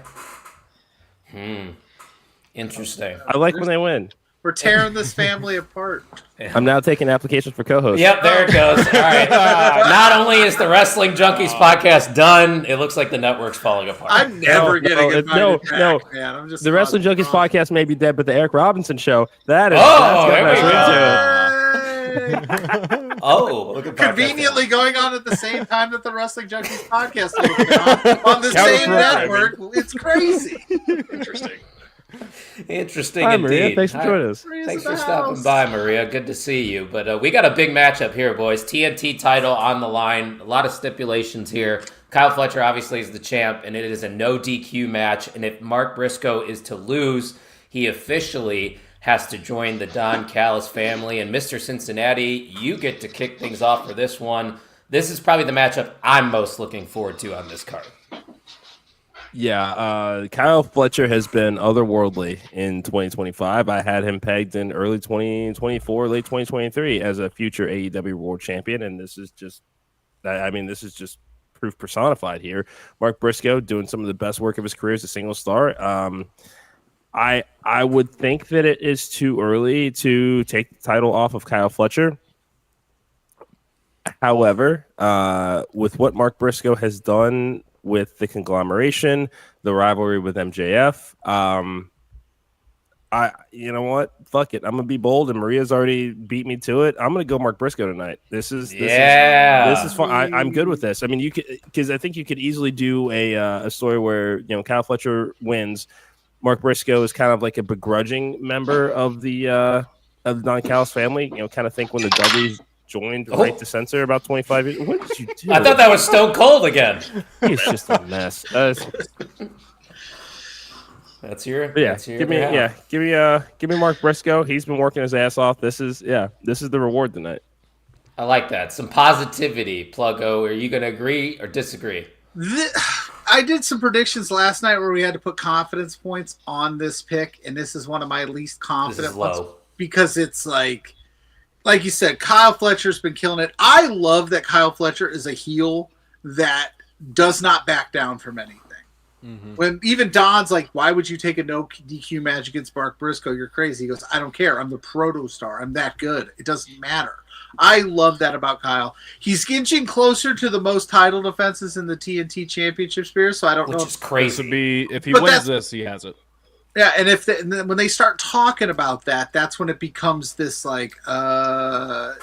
Interesting. I like when they win. We're tearing this family apart. I'm now taking applications for co-host. Yep, there it goes. All right. Not only is the Wrestling Junkies podcast done, it looks like the network's falling apart. I'm never No, getting no, invited back, no. man. I'm just The Wrestling Junkies podcast may be dead, but the Eric Robinson show, that is Oh, that's there got we us go. into it. Oh, look at podcast. Conveniently going on at the same time that the Wrestling Junkies podcast is on the same Counterprogramming. network. It's crazy. Interesting. Interesting Hi, indeed. Maria. Thanks for Hi. joining us. Maria's Thanks in for the stopping house. by, Maria. Good to see you. But we got a big matchup here, boys. TNT title on the line. A lot of stipulations here. Kyle Fletcher obviously is the champ, and it is a no DQ match. And if Mark Briscoe is to lose, he officially has to join the Don Callis family. And Mr. Cincinnati, you get to kick things off for this one. This is probably the matchup I'm most looking forward to on this card. Yeah, Kyle Fletcher has been otherworldly in 2025. I had him pegged in early 2024, late 2023 as a future AEW World Champion, and this is just, this is just proof personified here. Mark Briscoe doing some of the best work of his career as a single star. I would think that it is too early to take the title off of Kyle Fletcher. However, with what Mark Briscoe has done with the conglomeration, the rivalry with MJF, you know what? Fuck it. I'm gonna be bold, and Maria's already beat me to it. I'm gonna go Mark Briscoe tonight. This is fun. I'm good with this. I mean, you could, because I think you could easily do a story where Kyle Fletcher wins. Mark Briscoe is kind of like a begrudging member of the Don Callis family. Kind of think when the Dudleys joined Right to Censor about 25 years. What did you do? I thought that was Stone Cold again. He's just a mess. That's your. But yeah, That's your give me Mark Briscoe. He's been working his ass off. This is the reward tonight. I like that. Some positivity, Pluggo. Are you going to agree or disagree? I did some predictions last night where we had to put confidence points on this pick, and this is one of my least This confident is ones low. because it's like you said, Kyle Fletcher's been killing it. I love that Kyle Fletcher is a heel that does not back down from anything. Mm-hmm. When even Don's like, why would you take a no DQ match against Mark Briscoe? You're crazy. He goes, I don't care. I'm the proto star. I'm that good. It doesn't matter. I love that about Kyle. He's inching closer to the most title defenses in the TNT Championship sphere, so I don't know. Which is crazy. This would be if he But wins that's- this, he has it. Yeah, and and then when they start talking about that, that's when it becomes this like,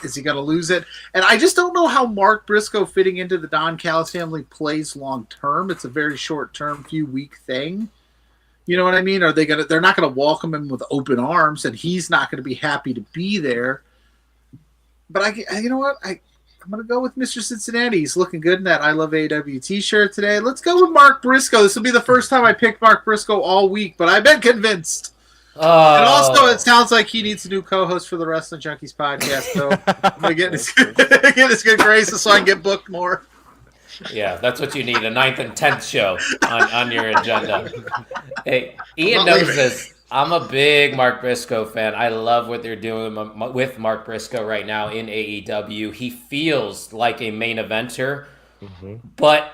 is he gonna lose it? And I just don't know how Mark Briscoe fitting into the Don Callis family plays long term. It's a very short term, few week thing. You know what I mean? Are they gonna? They're not gonna welcome him with open arms, and he's not gonna be happy to be there. But you know what? I'm gonna go with Mr. Cincinnati. He's looking good in that I Love AEW t-shirt today. Let's go with Mark Briscoe. This will be the first time I picked Mark Briscoe all week, but I've been convinced. And also, it sounds like he needs a new co-host for the Wrestling Junkies podcast. So I'm gonna get his good graces so I can get booked more. Yeah, that's what you need, a 9th and 10th show on your agenda. Hey, Ian knows this. I'm a big Mark Briscoe fan. I love what they're doing with Mark Briscoe right now in AEW. He feels like a main eventer, but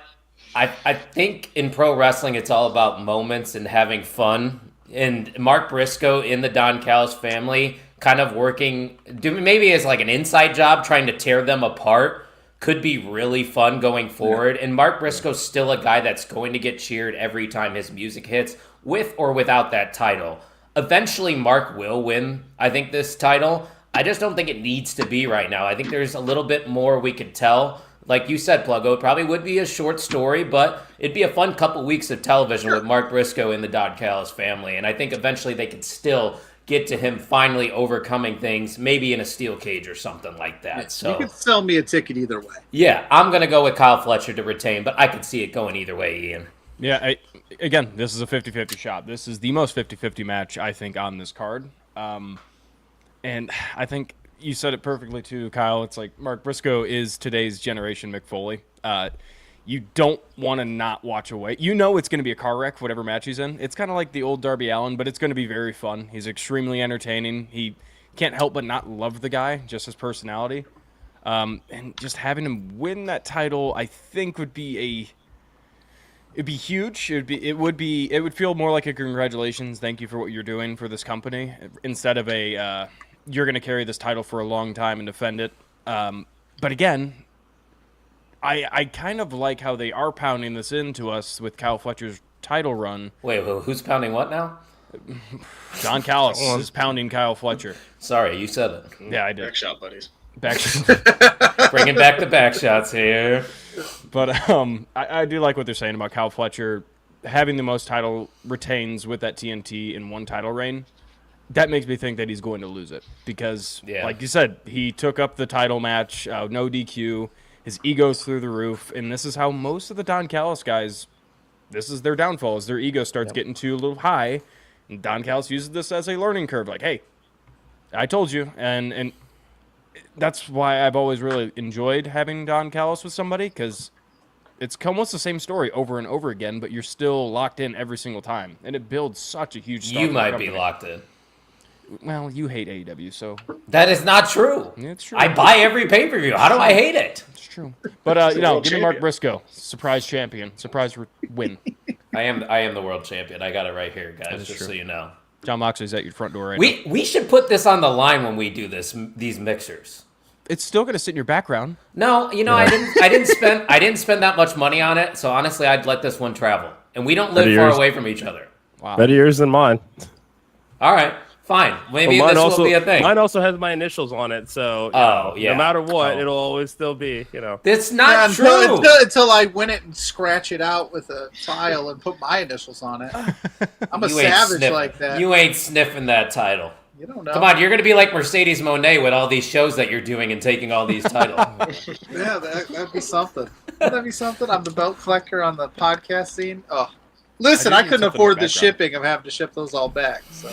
I think in pro wrestling it's all about moments and having fun. And Mark Briscoe in the Don Callis family kind of maybe as like an inside job trying to tear them apart could be really fun going forward. And Mark Briscoe's still a guy that's going to get cheered every time his music hits, with or without that title. Eventually, Mark will win, I think, this title. I just don't think it needs to be right now. I think there's a little bit more we could tell. Like you said, Pluggo, it probably would be a short story, but it'd be a fun couple weeks of television with Mark Briscoe in the Don Callis family. And I think eventually they could still get to him finally overcoming things, maybe in a steel cage or something like that. So you could sell me a ticket either way. Yeah, I'm going to go with Kyle Fletcher to retain, but I could see it going either way, Ian. Yeah, again, this is a 50-50 shot. This is the most 50-50 match, I think, on this card. And I think you said it perfectly, too, Kyle. It's like Mark Briscoe is today's generation Mick Foley. You don't want to not watch away. You know it's going to be a car wreck, whatever match he's in. It's kind of like the old Darby Allin, but it's going to be very fun. He's extremely entertaining. He can't help but not love the guy, just his personality. And just having him win that title, I think would be it'd be huge. It would feel more like a congratulations, thank you for what you're doing for this company, instead of a you're going to carry this title for a long time and defend it. But again, I kind of like how they are pounding this into us with Kyle Fletcher's title run. Wait, who's pounding what now? Don Callis is pounding Kyle Fletcher. Sorry, you said it. Yeah, I did. Back shot, buddies. Bringing back the back shots here. But I do like what they're saying about Kyle Fletcher having the most title retains with that TNT in one title reign. That makes me think that he's going to lose it because, like you said, he took up the title match, no DQ. His ego's through the roof, and this is how most of the Don Callis guys, this is their downfall, is their ego starts getting too a little high, and Don Callis uses this as a learning curve, like, hey, I told you, and that's why I've always really enjoyed having Don Callis with somebody, because it's almost the same story over and over again, but you're still locked in every single time, and it builds such a huge star. You might be locked in. Well, you hate AEW, so that is not true. It's true. I buy every pay-per-view. How do I hate it? It's true. But give me Mark Briscoe, surprise champion, surprise win. I am the world champion. I got it right here, guys. Just true. so you know. John Moxley's at your front door right now. We should put this on the line when we do these mixers. It's still going to sit in your background. No, I didn't spend that much money on it. So honestly, I'd let this one travel. And we don't live far away from each other. Wow. Better yours than mine. All right. Fine. Maybe Well, this will be a thing. Mine also has my initials on it, so no matter what, it'll always still be, It's not true. Until I win it and scratch it out with a file and put my initials on it. I'm a savage like that. You ain't sniffing that title. You don't know. Come on, you're going to be like Mercedes Moné with all these shows that you're doing and taking all these titles. Yeah, that'd be something. That'd be something. I'm the belt collector on the podcast scene. Oh. Listen, I couldn't afford the shipping of having to ship those all back. So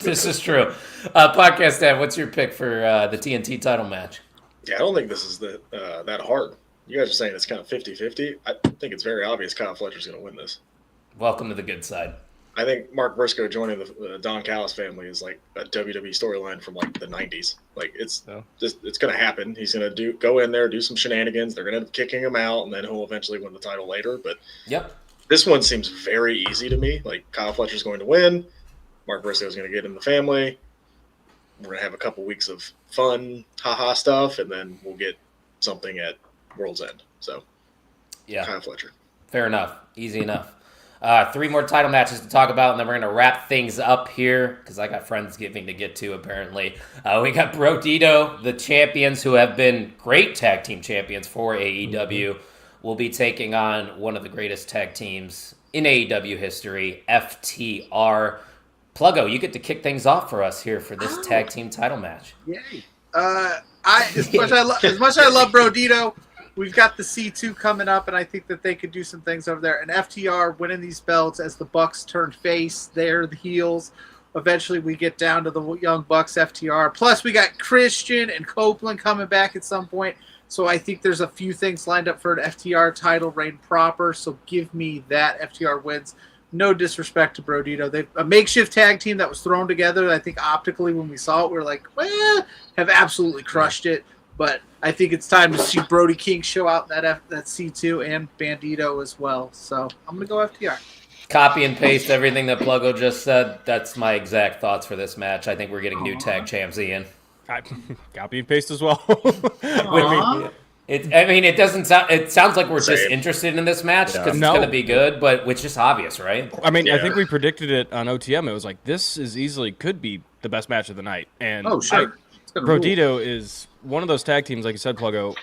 this is true. Podcast Dad, what's your pick for the TNT title match? Yeah, I don't think this is that hard. You guys are saying it's kind of 50-50. I think it's very obvious Kyle Fletcher's going to win this. Welcome to the good side. I think Mark Briscoe joining the Don Callis family is like a WWE storyline from like the 90s. Like it's going to happen. He's going to go in there, do some shenanigans. They're going to end up kicking him out, and then he'll eventually win the title later. But this one seems very easy to me. Like Kyle Fletcher's going to win. Mark Briscoe is going to get in the family. We're going to have a couple weeks of fun, haha stuff, and then we'll get something at World's End. So, Kyle Fletcher. Fair enough. Easy enough. Three more title matches to talk about, and then we're going to wrap things up here because I got Friendsgiving to get to, apparently. We got Brodito, the champions who have been great tag team champions for AEW, will be taking on one of the greatest tag teams in AEW history, FTR. Pluggo, you get to kick things off for us here for this tag team title match. Yay. As much as I love Brodito, we've got the C2 coming up, and I think that they could do some things over there. And FTR winning these belts as the Bucks turn face, they're the heels. Eventually, we get down to the Young Bucks, FTR. Plus, we got Christian and Copeland coming back at some point. So I think there's a few things lined up for an FTR title reign proper. So give me that. FTR wins. No disrespect to Brodito. They've a makeshift tag team that was thrown together. I think optically when we saw it, we were like, well, have absolutely crushed it. But I think it's time to see Brody King show out that C2 and Bandito as well. So I'm going to go FTR. Copy and paste everything that Pluggo just said. That's my exact thoughts for this match. I think we're getting new tag champs, Ian. Copy and paste as well. It doesn't sound. It sounds like we're Same. just interested in this match because No. it's going to be good, but it's just obvious, right? I mean, I Yeah. think we predicted it on OTM. It was like, this is easily could be the best match of the night. And Oh, sure. It's gonna rule. Brodito is one of those tag teams, like you said, Pluggo.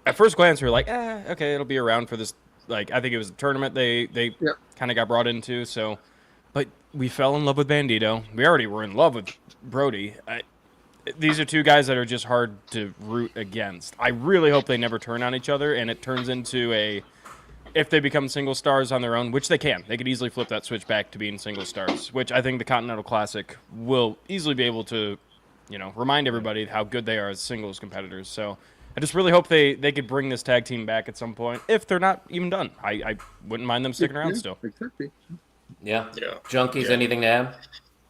At first glance, we were like, okay, it'll be around for this. Like, I think it was a tournament they Yep. kind of got brought into. So, but we fell in love with Bandito. We already were in love with Brody. These are two guys that are just hard to root against. I really hope they never turn on each other, and it turns into if they become single stars on their own, which they can. They could easily flip that switch back to being single stars, which I think the Continental Classic will easily be able to, remind everybody how good they are as singles competitors. So I just really hope they could bring this tag team back at some point, if they're not even done. I wouldn't mind them sticking around still. It could be. Yeah. Yeah. Junkies, Yeah. anything to add?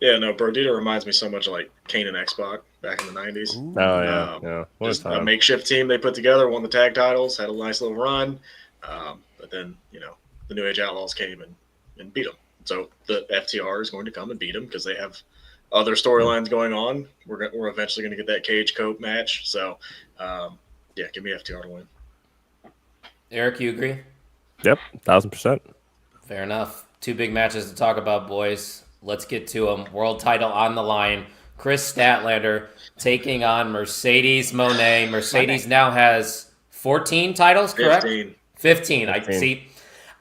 Yeah, no, Brodito reminds me so much of like Kane and X-Pac back in the 90s. Oh yeah, yeah. What a Just a time. makeshift team they put together, won the tag titles, had a nice little run. But then, the New Age Outlaws came and beat them. So the FTR is going to come and beat them because they have other storylines going on. We're eventually going to get that Cage Cope match. So, give me FTR to win. Eric, you agree? Yep, 1000%. Fair enough. Two big matches to talk about, boys. Let's get to them. World title on the line. Chris Statlander taking on Mercedes Moné. Mercedes now has 14 titles, correct? 15. I 15. see.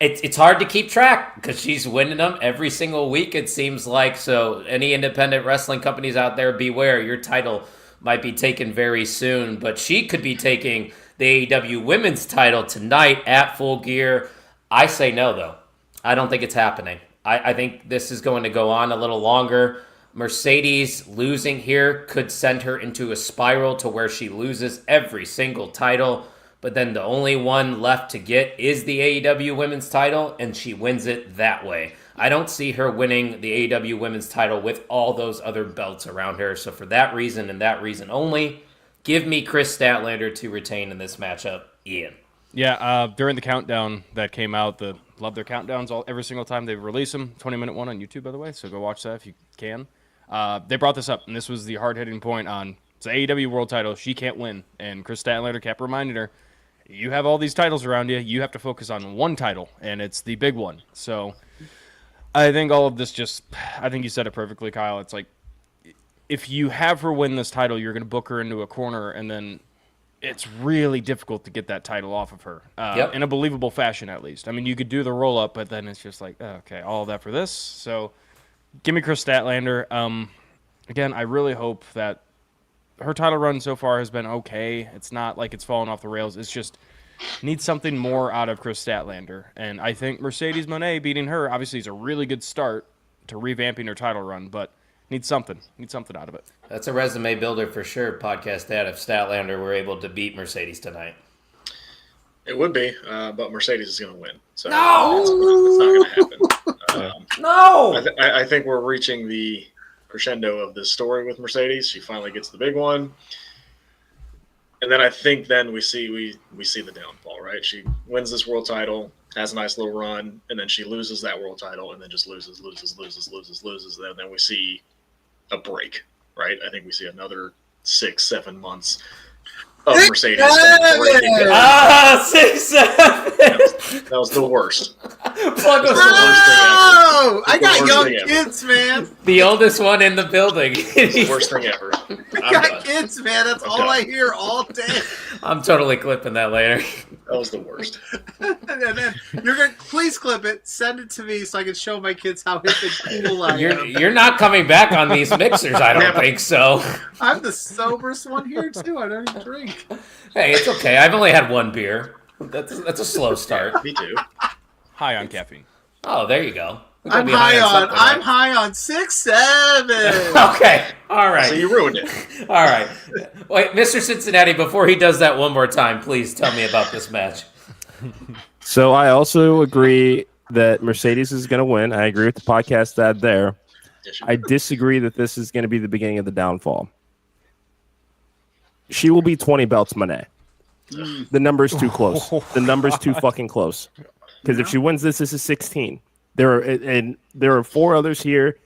It's hard to keep track because she's winning them every single week, it seems like. So any independent wrestling companies out there, beware. Your title might be taken very soon. But she could be taking the AEW women's title tonight at Full Gear. I say no, though. I don't think it's happening. I think this is going to go on a little longer. Mercedes losing here could send her into a spiral to where she loses every single title. But then the only one left to get is the AEW women's title, and she wins it that way. I don't see her winning the AEW women's title with all those other belts around her. So for that reason and that reason only, give me Chris Statlander to retain in this matchup. Ian. Yeah, during the countdown that came out, love their countdowns every single time they release them. 20-minute one on YouTube, by the way, so go watch that if you can. They brought this up, and this was the hard-hitting point on it's the AEW World title. She can't win, and Chris Statlander kept reminding her, you have all these titles around you. You have to focus on one title, and it's the big one. So I think all of this I think you said it perfectly, Kyle. It's like if you have her win this title, you're going to book her into a corner, and then it's really difficult to get that title off of her in a believable fashion, at least. I mean, you could do the roll-up, but then it's just like, okay, all of that for this. So give me Chris Statlander. Again, I really hope that her title run so far has been okay. It's not like it's fallen off the rails. It's just needs something more out of Chris Statlander. And I think Mercedes Moné beating her obviously is a really good start to revamping her title run, but needs something out of it. That's a resume builder for sure, podcast dad, if Statlander were able to beat Mercedes tonight. It would be, but Mercedes is going to win. So No! it's not going to happen. No! I think we're reaching the crescendo of this story with Mercedes. She finally gets the big one. And then I think we see the downfall, right? She wins this world title, has a nice little run, and then she loses that world title and then just loses. And then we see a break, right? I think we see another 6-7 months of Mercedes. That Ah, 6'7". was the worst. Plug was Oh, I got Worst young thing ever. kids, man. the oldest one in the building. The worst thing ever. I I'm got done. kids, man. That's I'm all done. I hear all day. I'm totally clipping that later. That was the worst. And then you're gonna please clip it, send it to me so I can show my kids how hip and cool I am. You're not coming back on these mixers, I don't think so. I'm the soberest one here too. I don't even drink. Hey, it's okay. I've only had one beer. That's a slow start. Me too. High on caffeine. Oh, there you go. We gotta I'm be high on. something, I'm right? high on 6'7". Okay. All right. So you ruined it. All right. Wait, Mr. Cincinnati, before he does that one more time, please tell me about this match. So I also agree that Mercedes is going to win. I agree with the podcast dad there. Yes, you I do. disagree that this is going to be the beginning of the downfall. She will be 20 belts, Monet. The number's too close. The number's too fucking close. Because if she wins this is 16. There are 4 others here.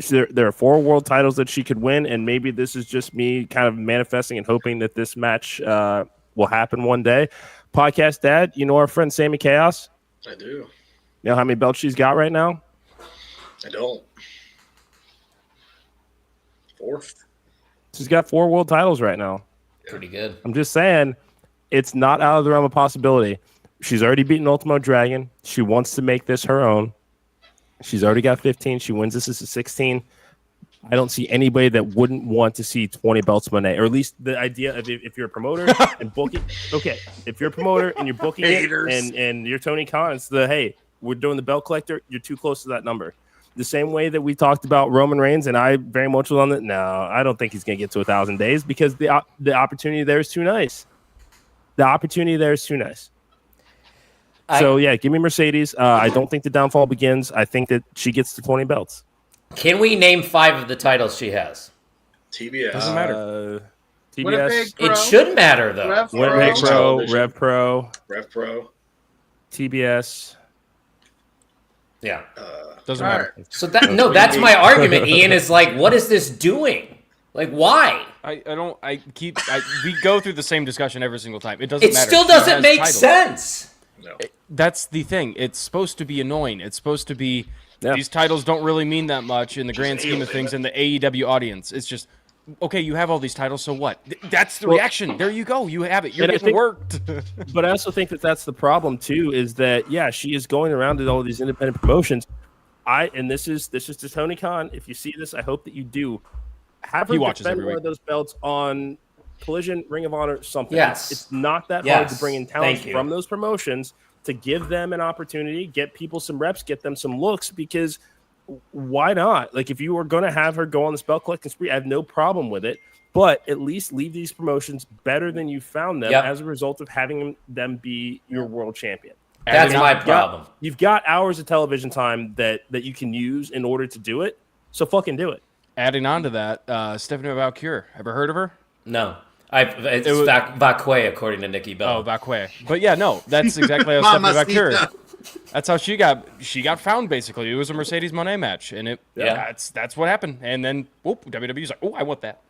There are 4 world titles that she could win, and maybe this is just me kind of manifesting and hoping that this match will happen one day. Podcast dad, you know our friend Sammy Chaos? I do. You know how many belts she's got right now? I don't. 4. She's got 4 world titles right now. Pretty good. I'm just saying, it's not out of the realm of possibility. She's already beaten Ultimo Dragon. She wants to make this her own. She's already got 15. She wins this as a 16. I don't see anybody that wouldn't want to see 20 belts Monet, or at least the idea of if you're a promoter and booking. Okay, if you're a promoter and you're booking Haters. it and you're Tony Khan, it's hey, we're doing the belt collector. You're too close to that number. The same way that we talked about Roman Reigns, and I very much was on that. No, I don't think he's going to get to 1,000 days because the opportunity there is too nice. The opportunity there is too nice. So, yeah, give me Mercedes. I don't think the downfall begins. I think that she gets to 20 belts. Can we name 5 of the titles she has? TBS. Doesn't matter. TBS, Winnipeg Pro, It should matter, though. Rev Winnipeg Pro. Pro, Television. Rev Pro, Rev Pro. TBS. Yeah. Doesn't All matter. So that's my argument. Ian is like, what is this doing? Like, why? We go through the same discussion every single time. It doesn't It matter. still She doesn't has make titles. sense. No. That's the thing. It's supposed to be annoying. It's supposed to be Yeah. these titles don't really mean that much in the grand scheme of alien things in the AEW audience. It's just okay, you have all these titles, so what? That's the Well- reaction. There you go. You have it. You're And I getting think- worked. But I also think that that's the problem too. Is that she is going around to all of these independent promotions. This is to Tony Khan. If you see this, I hope that you do. Have her He watches defend every one week. of those belts on Collision, Ring of Honor, something. Yes. It's not that hard Yes. to bring in talent Thank you. from those promotions to give them an opportunity, get people some reps, get them some looks. Because why not? Like if you were going to have her go on this belt collecting spree, I have no problem with it. But at least leave these promotions better than you found them Yep. as a result of having them be your world champion. That's Adding- my problem. You've got hours of television time that you can use in order to do it. So fucking do it. Adding on to that, Stephanie Valkyrie. Ever heard of her? No. It's It was- Vacque, according to Nikki Bella. Oh, Valkyrie. But yeah, no, that's exactly how Stephanie Valkyrie. Mamacita. That's how she got found basically. It was a Mercedes Moné match, and that's what happened. And then whoop, WWE's like, oh, I want that.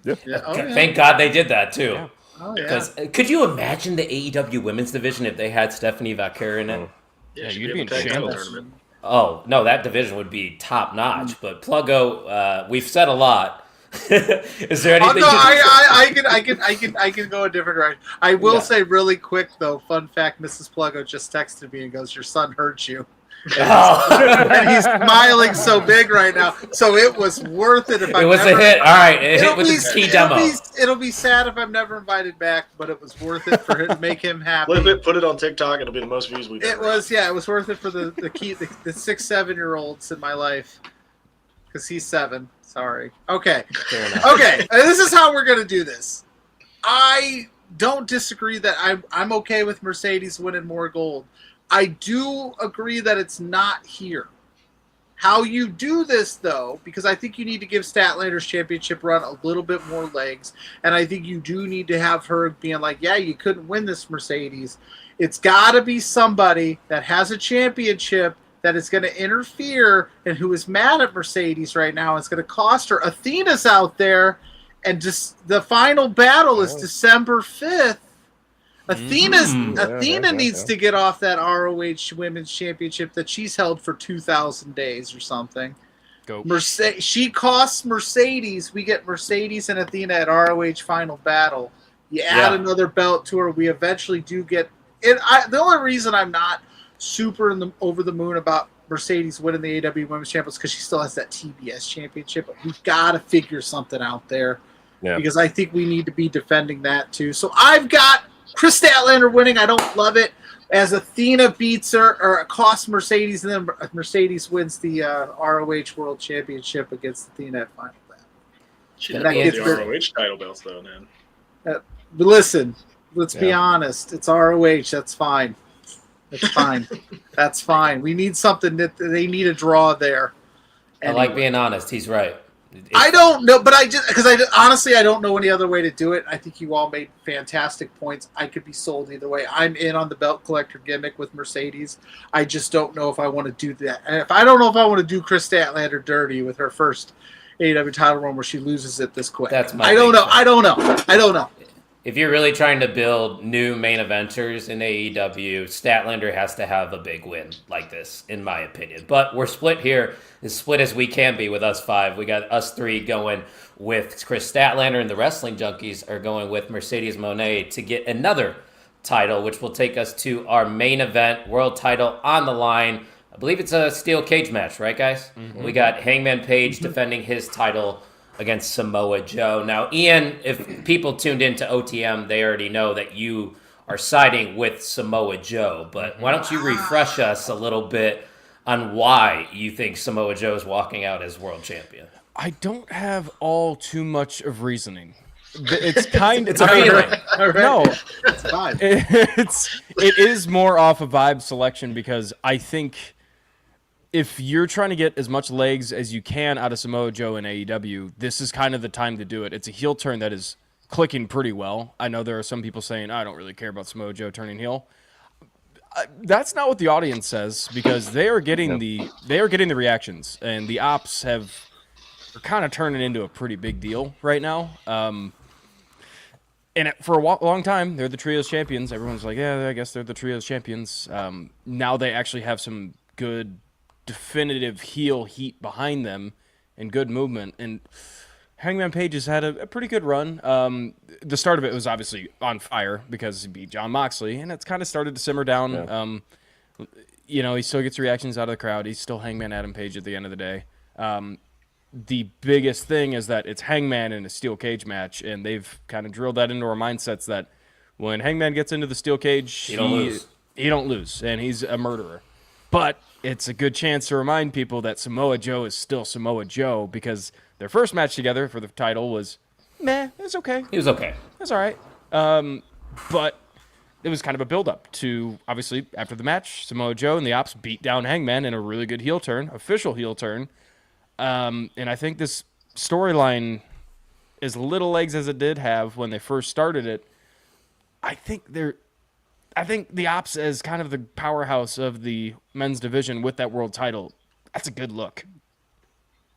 Yeah, oh, yeah. Thank God they did that, too. Yeah. Oh, yeah. Because could you imagine the AEW women's division if they had Stephanie Valkyrie in it? Yeah, she'd you'd be in able to tag title shambles. tournament. Oh, no, that division would be top notch. But Pluggo, we've said a lot. Is there Oh, anything? no, I can go a different direction. I will Yeah. say really quick though. Fun fact: Mrs. Pluggo just texted me and goes, "Your son hurt you," Oh. and he's smiling so big right now. So it was worth it. If It was a hit. All right, it hit It'll with be, the key it'll demo. be- it'll be sad if I'm never invited back, but it was worth it for him to make him happy. Flip it, put it on TikTok. It'll be the most views we've It ever was, yeah, it was worth it for the 6-7-year-olds in my life. Because he's 7. Sorry. Okay. Fair enough. Okay. This is how we're gonna do this. I don't disagree that I'm okay with Mercedes winning more gold. I do agree that it's not here. How you do this, though, because I think you need to give Statlander's championship run a little bit more legs, and I think you do need to have her being like, yeah, you couldn't win this, Mercedes. It's got to be somebody that has a championship that is going to interfere and who is mad at Mercedes right now. It's going to cost her. Athena's out there, And just the final battle is December 5th. Athena needs to get off that ROH Women's Championship that she's held for 2,000 days or something. Go. She costs Mercedes. We get Mercedes and Athena at ROH Final Battle. You add another belt to her. We eventually do get it. The only reason I'm not super over the moon about Mercedes winning the AEW Women's Championship is because she still has that TBS Championship. But we've got to figure something out there because I think we need to be defending that too. So I've got Chris Statlander winning. I don't love it. As Athena beats her or costs Mercedes, and then Mercedes wins the ROH World Championship against Athena at Final Battle. She didn't win the ROH title belts though, man. But listen, let's be honest. It's ROH. That's fine. That's fine. That's fine. We need something that they need a draw there. Anyway. I like being honest. He's right. I don't know, but honestly, I don't know any other way to do it. I think you all made fantastic points. I could be sold either way. I'm in on the belt collector gimmick with Mercedes. I just don't know if I want to do that. And I don't know if I want to do Chris Statlander dirty with her first AEW title run where she loses it this quick. That's my I don't know. If you're really trying to build new main eventers in AEW, Statlander has to have a big win like this, in my opinion. But we're split here, as split as we can be with us five. We got us three going with Chris Statlander, and the Wrestling Junkies are going with Mercedes Moné to get another title, which will take us to our main event, world title on the line. I believe it's a steel cage match, right, guys? Mm-hmm. We got Hangman Page defending his title against Samoa Joe. Now, Ian, if people tuned into OTM, they already know that you are siding with Samoa Joe. But why don't you refresh us a little bit on why you think Samoa Joe is walking out as world champion? I don't have all too much of reasoning. It's kind of it's a feeling. No, it's vibe. It is more off a vibe selection because I think if you're trying to get as much legs as you can out of Samoa Joe in AEW, this is kind of the time to do it. It's a heel turn that is clicking pretty well. I know there are some people saying, I don't really care about Samoa Joe turning heel. That's not what the audience says because they are getting the reactions, and the ops are kind of turning into a pretty big deal right now. And for a long time, they're the Trios champions. Everyone's like, yeah, I guess they're the Trios champions. Now they actually have some good definitive heel heat behind them and good movement, and Hangman Page has had a pretty good run. The start of it was obviously on fire because he beat Jon Moxley, and it's kind of started to simmer down. He still gets reactions out of the crowd. He's still Hangman Adam Page at the end of the day. The biggest thing is that it's Hangman in a steel cage match, and they've kind of drilled that into our mindsets that when Hangman gets into the steel cage, he don't lose, and he's a murderer. But it's a good chance to remind people that Samoa Joe is still Samoa Joe because their first match together for the title was, it was okay. He was okay. It was all right. But it was kind of a build-up to, obviously, after the match, Samoa Joe and the Ops beat down Hangman in a really good heel turn, official heel turn. And I think this storyline, as little legs as it did have when they first started it, I think the Ops as kind of the powerhouse of the men's division with that world title, that's a good look.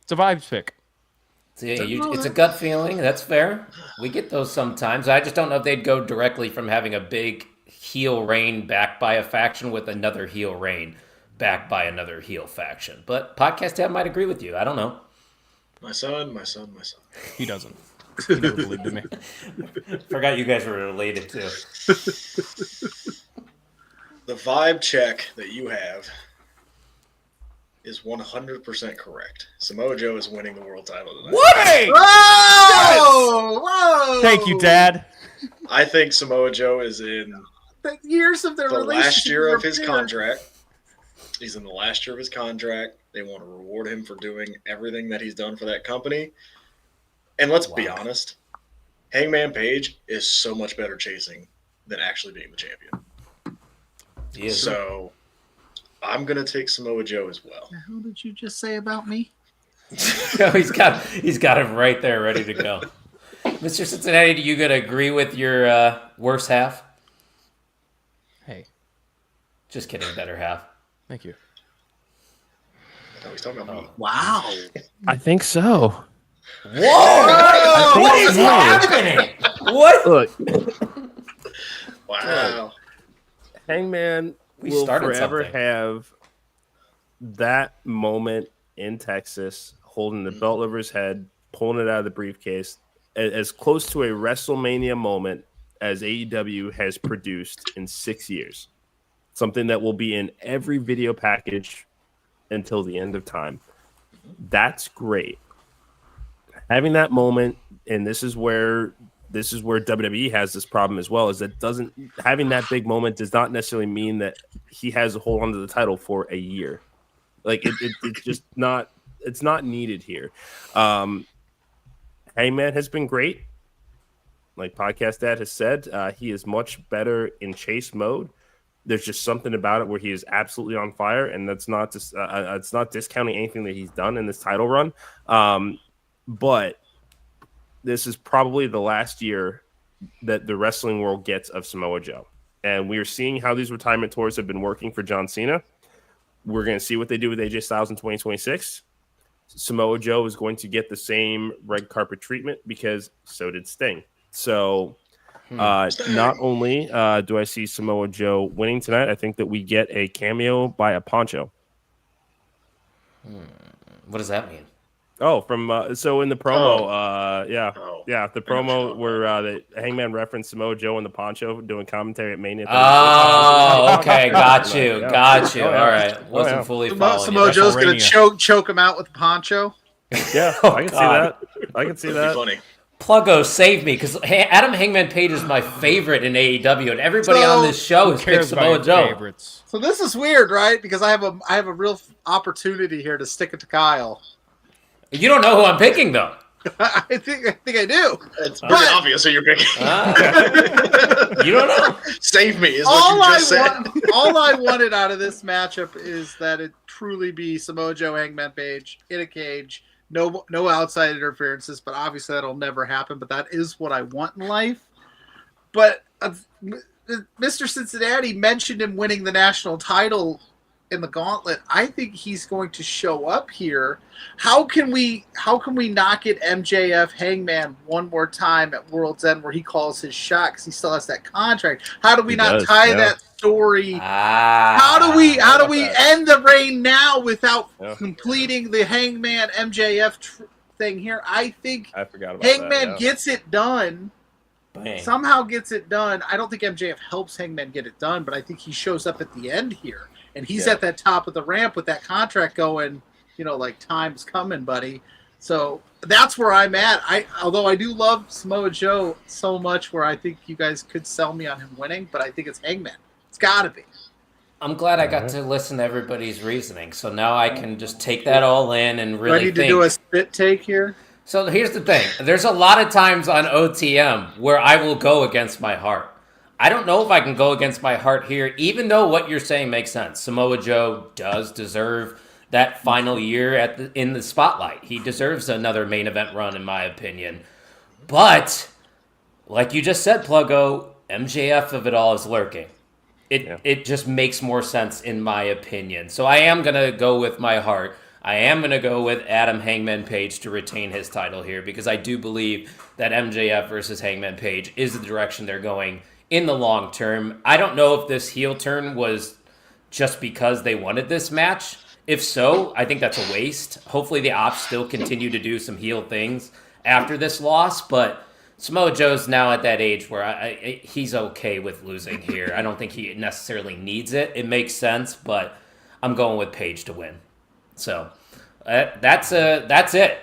It's a vibes pick. It's a gut feeling. That's fair. We get those sometimes. I just don't know if they'd go directly from having a big heel reign backed by a faction with another heel reign backed by another heel faction. But Podcast Tab might agree with you. I don't know. My son. He doesn't. He never believed in me. Forgot you guys were related too. The vibe check that you have is 100% correct. Samoa Joe is winning the world title tonight. What? Whoa! Thank you, Dad. I think Samoa Joe is in The years of their the relationship. last year of his were contract. He's in the last year of his contract. They want to reward him for doing everything that he's done for that company. And let's be honest, Hangman Page is so much better chasing than actually being the champion. He is. So I'm going to take Samoa Joe as well. The hell did you just say about me? he's got him right there ready to go. Mr. Cincinnati, do you gonna agree with your worse half? Hey. Just kidding, better half. Thank you. No, he's talking about me. Wow. I think so. Whoa! What is happening? What? Look, Wow. Hangman We will started forever something. have that moment in Texas, holding the belt over his head, pulling it out of the briefcase, as close to a WrestleMania moment as AEW has produced in 6 years. Something that will be in every video package until the end of time. That's great. Having that moment, and this is where WWE has this problem as well, is that having that big moment does not necessarily mean that he has a hold onto the title for a year. Like it's just not, it's not needed here. Hangman has been great. Like Podcast Dad has said, he is much better in chase mode. There's just something about it where he is absolutely on fire, and that's not just it's not discounting anything that he's done in this title run. But this is probably the last year that the wrestling world gets of Samoa Joe. And we are seeing how these retirement tours have been working for John Cena. We're going to see what they do with AJ Styles in 2026. Samoa Joe is going to get the same red carpet treatment because so did Sting. So not only do I see Samoa Joe winning tonight, I think that we get a cameo by a Poncho. What does that mean? Oh, from so in the promo, the promo sure. where the Hangman referenced Samoa Joe and the Poncho doing commentary at Mania. Oh, okay, got you, Yeah. got you. Oh, yeah. All right, Oh, wasn't yeah. fully following Samoa you. Joe's going to WrestleMania. choke him out with the poncho. Yeah, Oh, I can see God. that. I can see That'd be that. funny. Pluggo, save me, because Adam Hangman Page is my favorite in AEW, and everybody So, on this show has picked Cares about Samoa your Joe. favorites. So this is weird, right? Because I have a real opportunity here to stick it to Kyle. You don't know who I'm picking, though. I think I do. It's pretty obvious who you're picking. You don't know. Save me is what you just said. All I wanted out of this matchup is that it truly be Samoa Joe Hangman Page in a cage. No outside interferences, but obviously that'll never happen. But that is what I want in life. But Mr. Cincinnati mentioned him winning the national title in the gauntlet. I think he's going to show up here. How can we not get MJF Hangman one more time at World's End where he calls his shot because he still has that contract? How do we He not does, tie yeah. that story? Ah. How do we that. end the reign now without Yeah. completing the Hangman MJF thing here? I think I forgot about Hangman that. Yeah. gets it done. Bang. Somehow gets it done. I don't think MJF helps Hangman get it done, but I think he shows up at the end here. And he's Yeah. at that top of the ramp with that contract going, like time's coming, buddy. So that's where I'm at. Although I do love Samoa Joe so much where I think you guys could sell me on him winning, but I think it's Hangman. It's gotta be. I'm glad I got to listen to everybody's reasoning, so now I can just take that all in and Do really I need to think. do a spit take here? So here's the thing. There's a lot of times on OTM where I will go against my heart. I don't know if I can go against my heart here, even though what you're saying makes sense. Samoa Joe does deserve that final year in the spotlight. He deserves another main event run, in my opinion. But, like you just said, Pluggo, MJF of it all is lurking. It just makes more sense, in my opinion. So I am going to go with my heart. I am going to go with Adam Hangman Page to retain his title here because I do believe that MJF versus Hangman Page is the direction they're going in the long term. I don't know if this heel turn was just because they wanted this match. If so, I think that's a waste. Hopefully the ops still continue to do some heel things after this loss, but Samoa Joe's now at that age where he's okay with losing here. I don't think he necessarily needs it. It makes sense, but I'm going with Page to win. So that's it.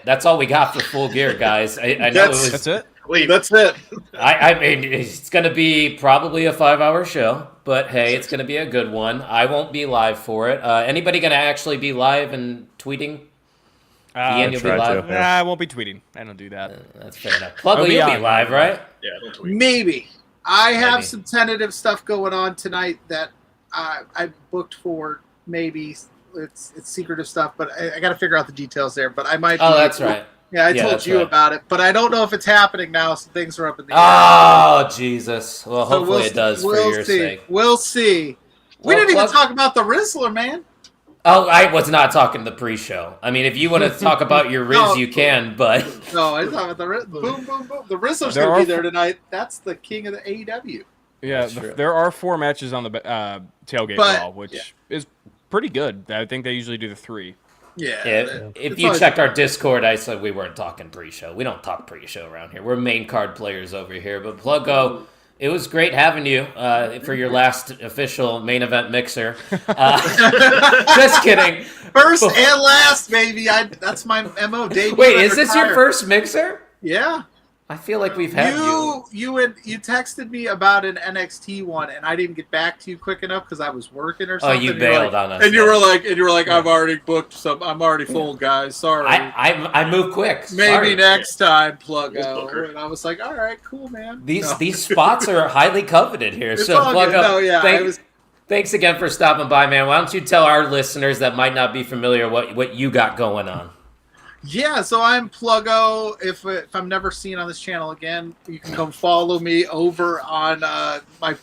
That's all we got for Full Gear, guys. I know it was. That's it. Wait, That's it. I mean, it's going to be probably a 5-hour show, but hey, it's going to be a good one. I won't be live for it. Anybody going to actually be live and tweeting? Ian, you'll be try live. to. I won't be tweeting. I don't do that. That's fair enough. Pluggo, I'll be you'll be on. live, right? yeah, don't tweet. Maybe. I have Maybe. some tentative stuff going on tonight that I booked for. Maybe it's secretive stuff, but I got to figure out the details there. But I might. Oh, be- that's right. Yeah, I Yeah, told that's you right. about it, but I don't know if it's happening now. So things are up in the air. Oh, Jesus. Well, So hopefully it does for we'll your see. sake. We'll see. We Well, didn't even Plug- talk about the Rizzler, man. Oh, I was not talking the pre-show. I mean, if you want to talk about your Riz, No. you can, but No, I thought about the boom, boom, boom. The Rizzler's There going to are be there tonight. That's the king of the AEW. Yeah, That's true. there are 4 matches on the tailgate But- wall, which is pretty good. I think they usually do the 3. Yeah. if it's you always- checked our Discord, I said we weren't talking pre-show. We don't talk pre-show around here. We're main card players over here. But Pluggo, it was great having you for your last official main event mixer. Just kidding. First and last, baby. That's my MO. Debut Wait, and is this your retire. first mixer? Yeah. I feel like we've had you. You texted me about an NXT one, and I didn't get back to you quick enough because I was working or Oh, something. you And you're bailed like- on us. And you yeah. were like, I'm already booked. I'm already full, guys. Sorry. I move quick. Maybe Sorry. next time, plug We'll out. book her. And I was like, all right, cool, man. These spots are highly coveted here. It's So all Pluggo, good. No, yeah, thanks again for stopping by, man. Why don't you tell our listeners that might not be familiar what you got going on? Yeah, so I'm Pluggo. If I'm never seen on this channel again, you can come follow me over on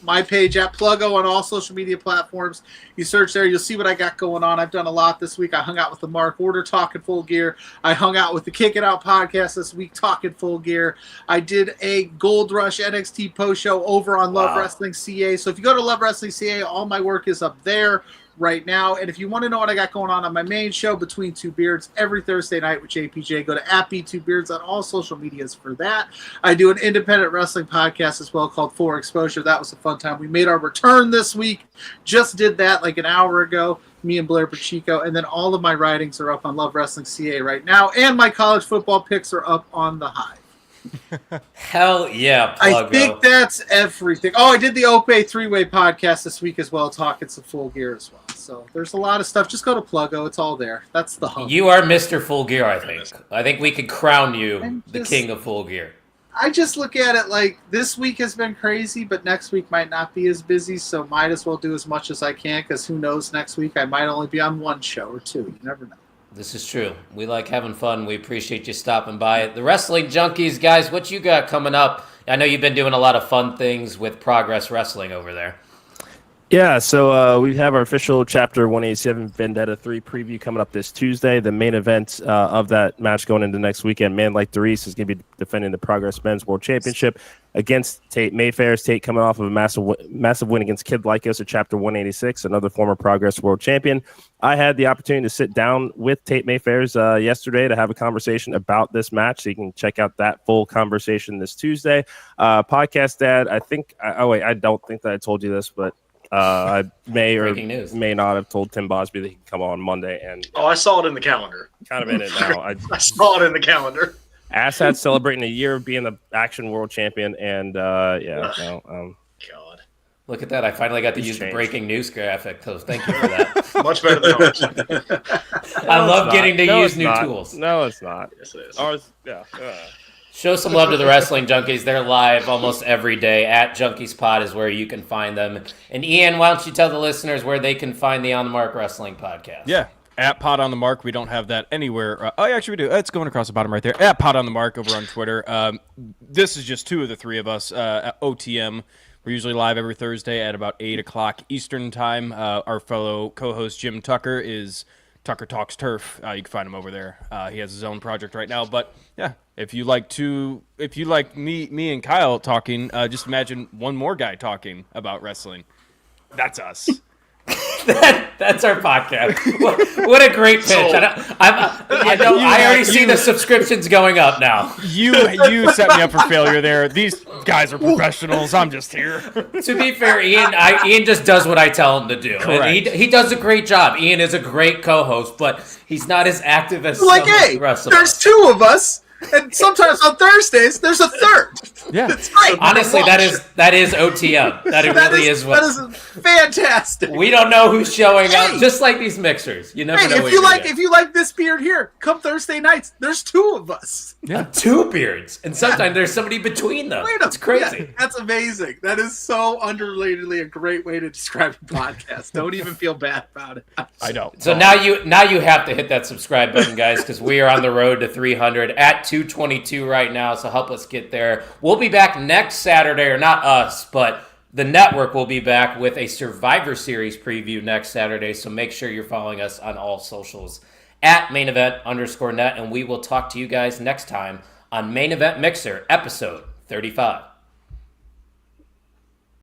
my page at Pluggo on all social media platforms. You search there, you'll see what I got going on. I've done a lot this week. I hung out with the Mark Order talking Full Gear. I hung out with the Kick It Out podcast this week talking Full Gear. I did a Gold Rush NXT post show over on Love Wow. Wrestling CA. So if you go to Love Wrestling CA, all my work is up there right now. And if you want to know what I got going on my main show, Between Two Beards, every Thursday night with JPJ, go to @B2Beards on all social medias for that. I do an independent wrestling podcast as well called Full Exposure. That was a fun time. We made our return this week. Just did that like an hour ago. Me and Blair Pacheco. And then all of my writings are up on Love Wrestling CA right now. And my college football picks are up on the Hive. Hell yeah, I Pluggo. think that's everything. Oh, I did the Ope 3-Way podcast this week as well, talking some Full Gear as well. So there's a lot of stuff. Just go to Pluggo. It's all there. That's the hub. You are Mr. Full Gear, I think. I think we could crown you I'm the just- king of Full Gear. I just look at it like this week has been crazy, but next week might not be as busy, so might as well do as much as I can because who knows, next week I might only be on one show or two. You never know. This is true. We like having fun. We appreciate you stopping by. The Wrestling Junkies, guys, what you got coming up? I know you've been doing a lot of fun things with Progress Wrestling over there. Yeah, so we have our official Chapter 187 Vendetta 3 preview coming up this Tuesday. The main event of that match going into next weekend, Man Like Darius is going to be defending the Progress Men's World Championship against Tate Mayfair. Tate coming off of a massive win against Kid Lycos at Chapter 186, another former Progress World Champion. I had the opportunity to sit down with Tate Mayfair's yesterday to have a conversation about this match, so you can check out that full conversation this Tuesday. Podcast Dad, I don't think that I told you this, but I may or Breaking news. may not have told Tim Bosby that he can come on Monday, and Oh, I saw it in the calendar. kind of in it now. I saw it in the calendar. Assad celebrating a year of being the Action World Champion, and God. Look at that. I finally got to He's use the changed. breaking news graphic, so thank you for that. Much better than ours. I love getting to use it's new not. tools. No, it's not. Yes, it is. Ours, yeah. Show some love to the Wrestling Junkies. They're live almost every day. At Junkies Pod is where you can find them. And Ian, why don't you tell the listeners where they can find the On the Mark Wrestling podcast? Yeah. At Pod on the Mark, we don't have that anywhere. Oh, actually, we do. It's going across the bottom right there. At Pod on the Mark over on Twitter. This is just 2 of the 3 of us at OTM. We're usually live every Thursday at about 8 o'clock Eastern time. Our fellow co-host Jim Tucker is Tucker Talks Turf. You can find him over there. He has his own project right now. But yeah, if you like me and Kyle talking, just imagine one more guy talking about wrestling. That's us. That's our podcast. What a great pitch. So- I already see the subscriptions going up now. You set me up for failure there. These guys are professionals. I'm just here. To be fair, Ian just does what I tell him to do. Correct. And he does a great job. Ian is a great co-host, but he's not as active as Like, some of hey, the rest of there's us. 2 of us, and sometimes on Thursdays there's a third. Yeah. It's great. Honestly, Watch. that is OTM. That it That really is what. that is fantastic. We don't know who's showing up, Hey! just like these mixers. You never Hey, know. if what you you're like gonna if you like this beard here, come Thursday nights. There's 2 of us. get. 2 beards, and sometimes there's somebody between them. Wait a- It's crazy. yeah, that's amazing. That is so underratedly a great way to describe a podcast. Don't even feel bad about it. I don't. So now you have to hit that subscribe button, guys, because we are on the road to 300 at 222 right now. So help us get there. We'll be back next Saturday, or not us, but The network will be back with a Survivor Series preview next Saturday, so make sure you're following us on all socials at @mainevent_net, and we will talk to you guys next time on Main Event Mixer, episode 35.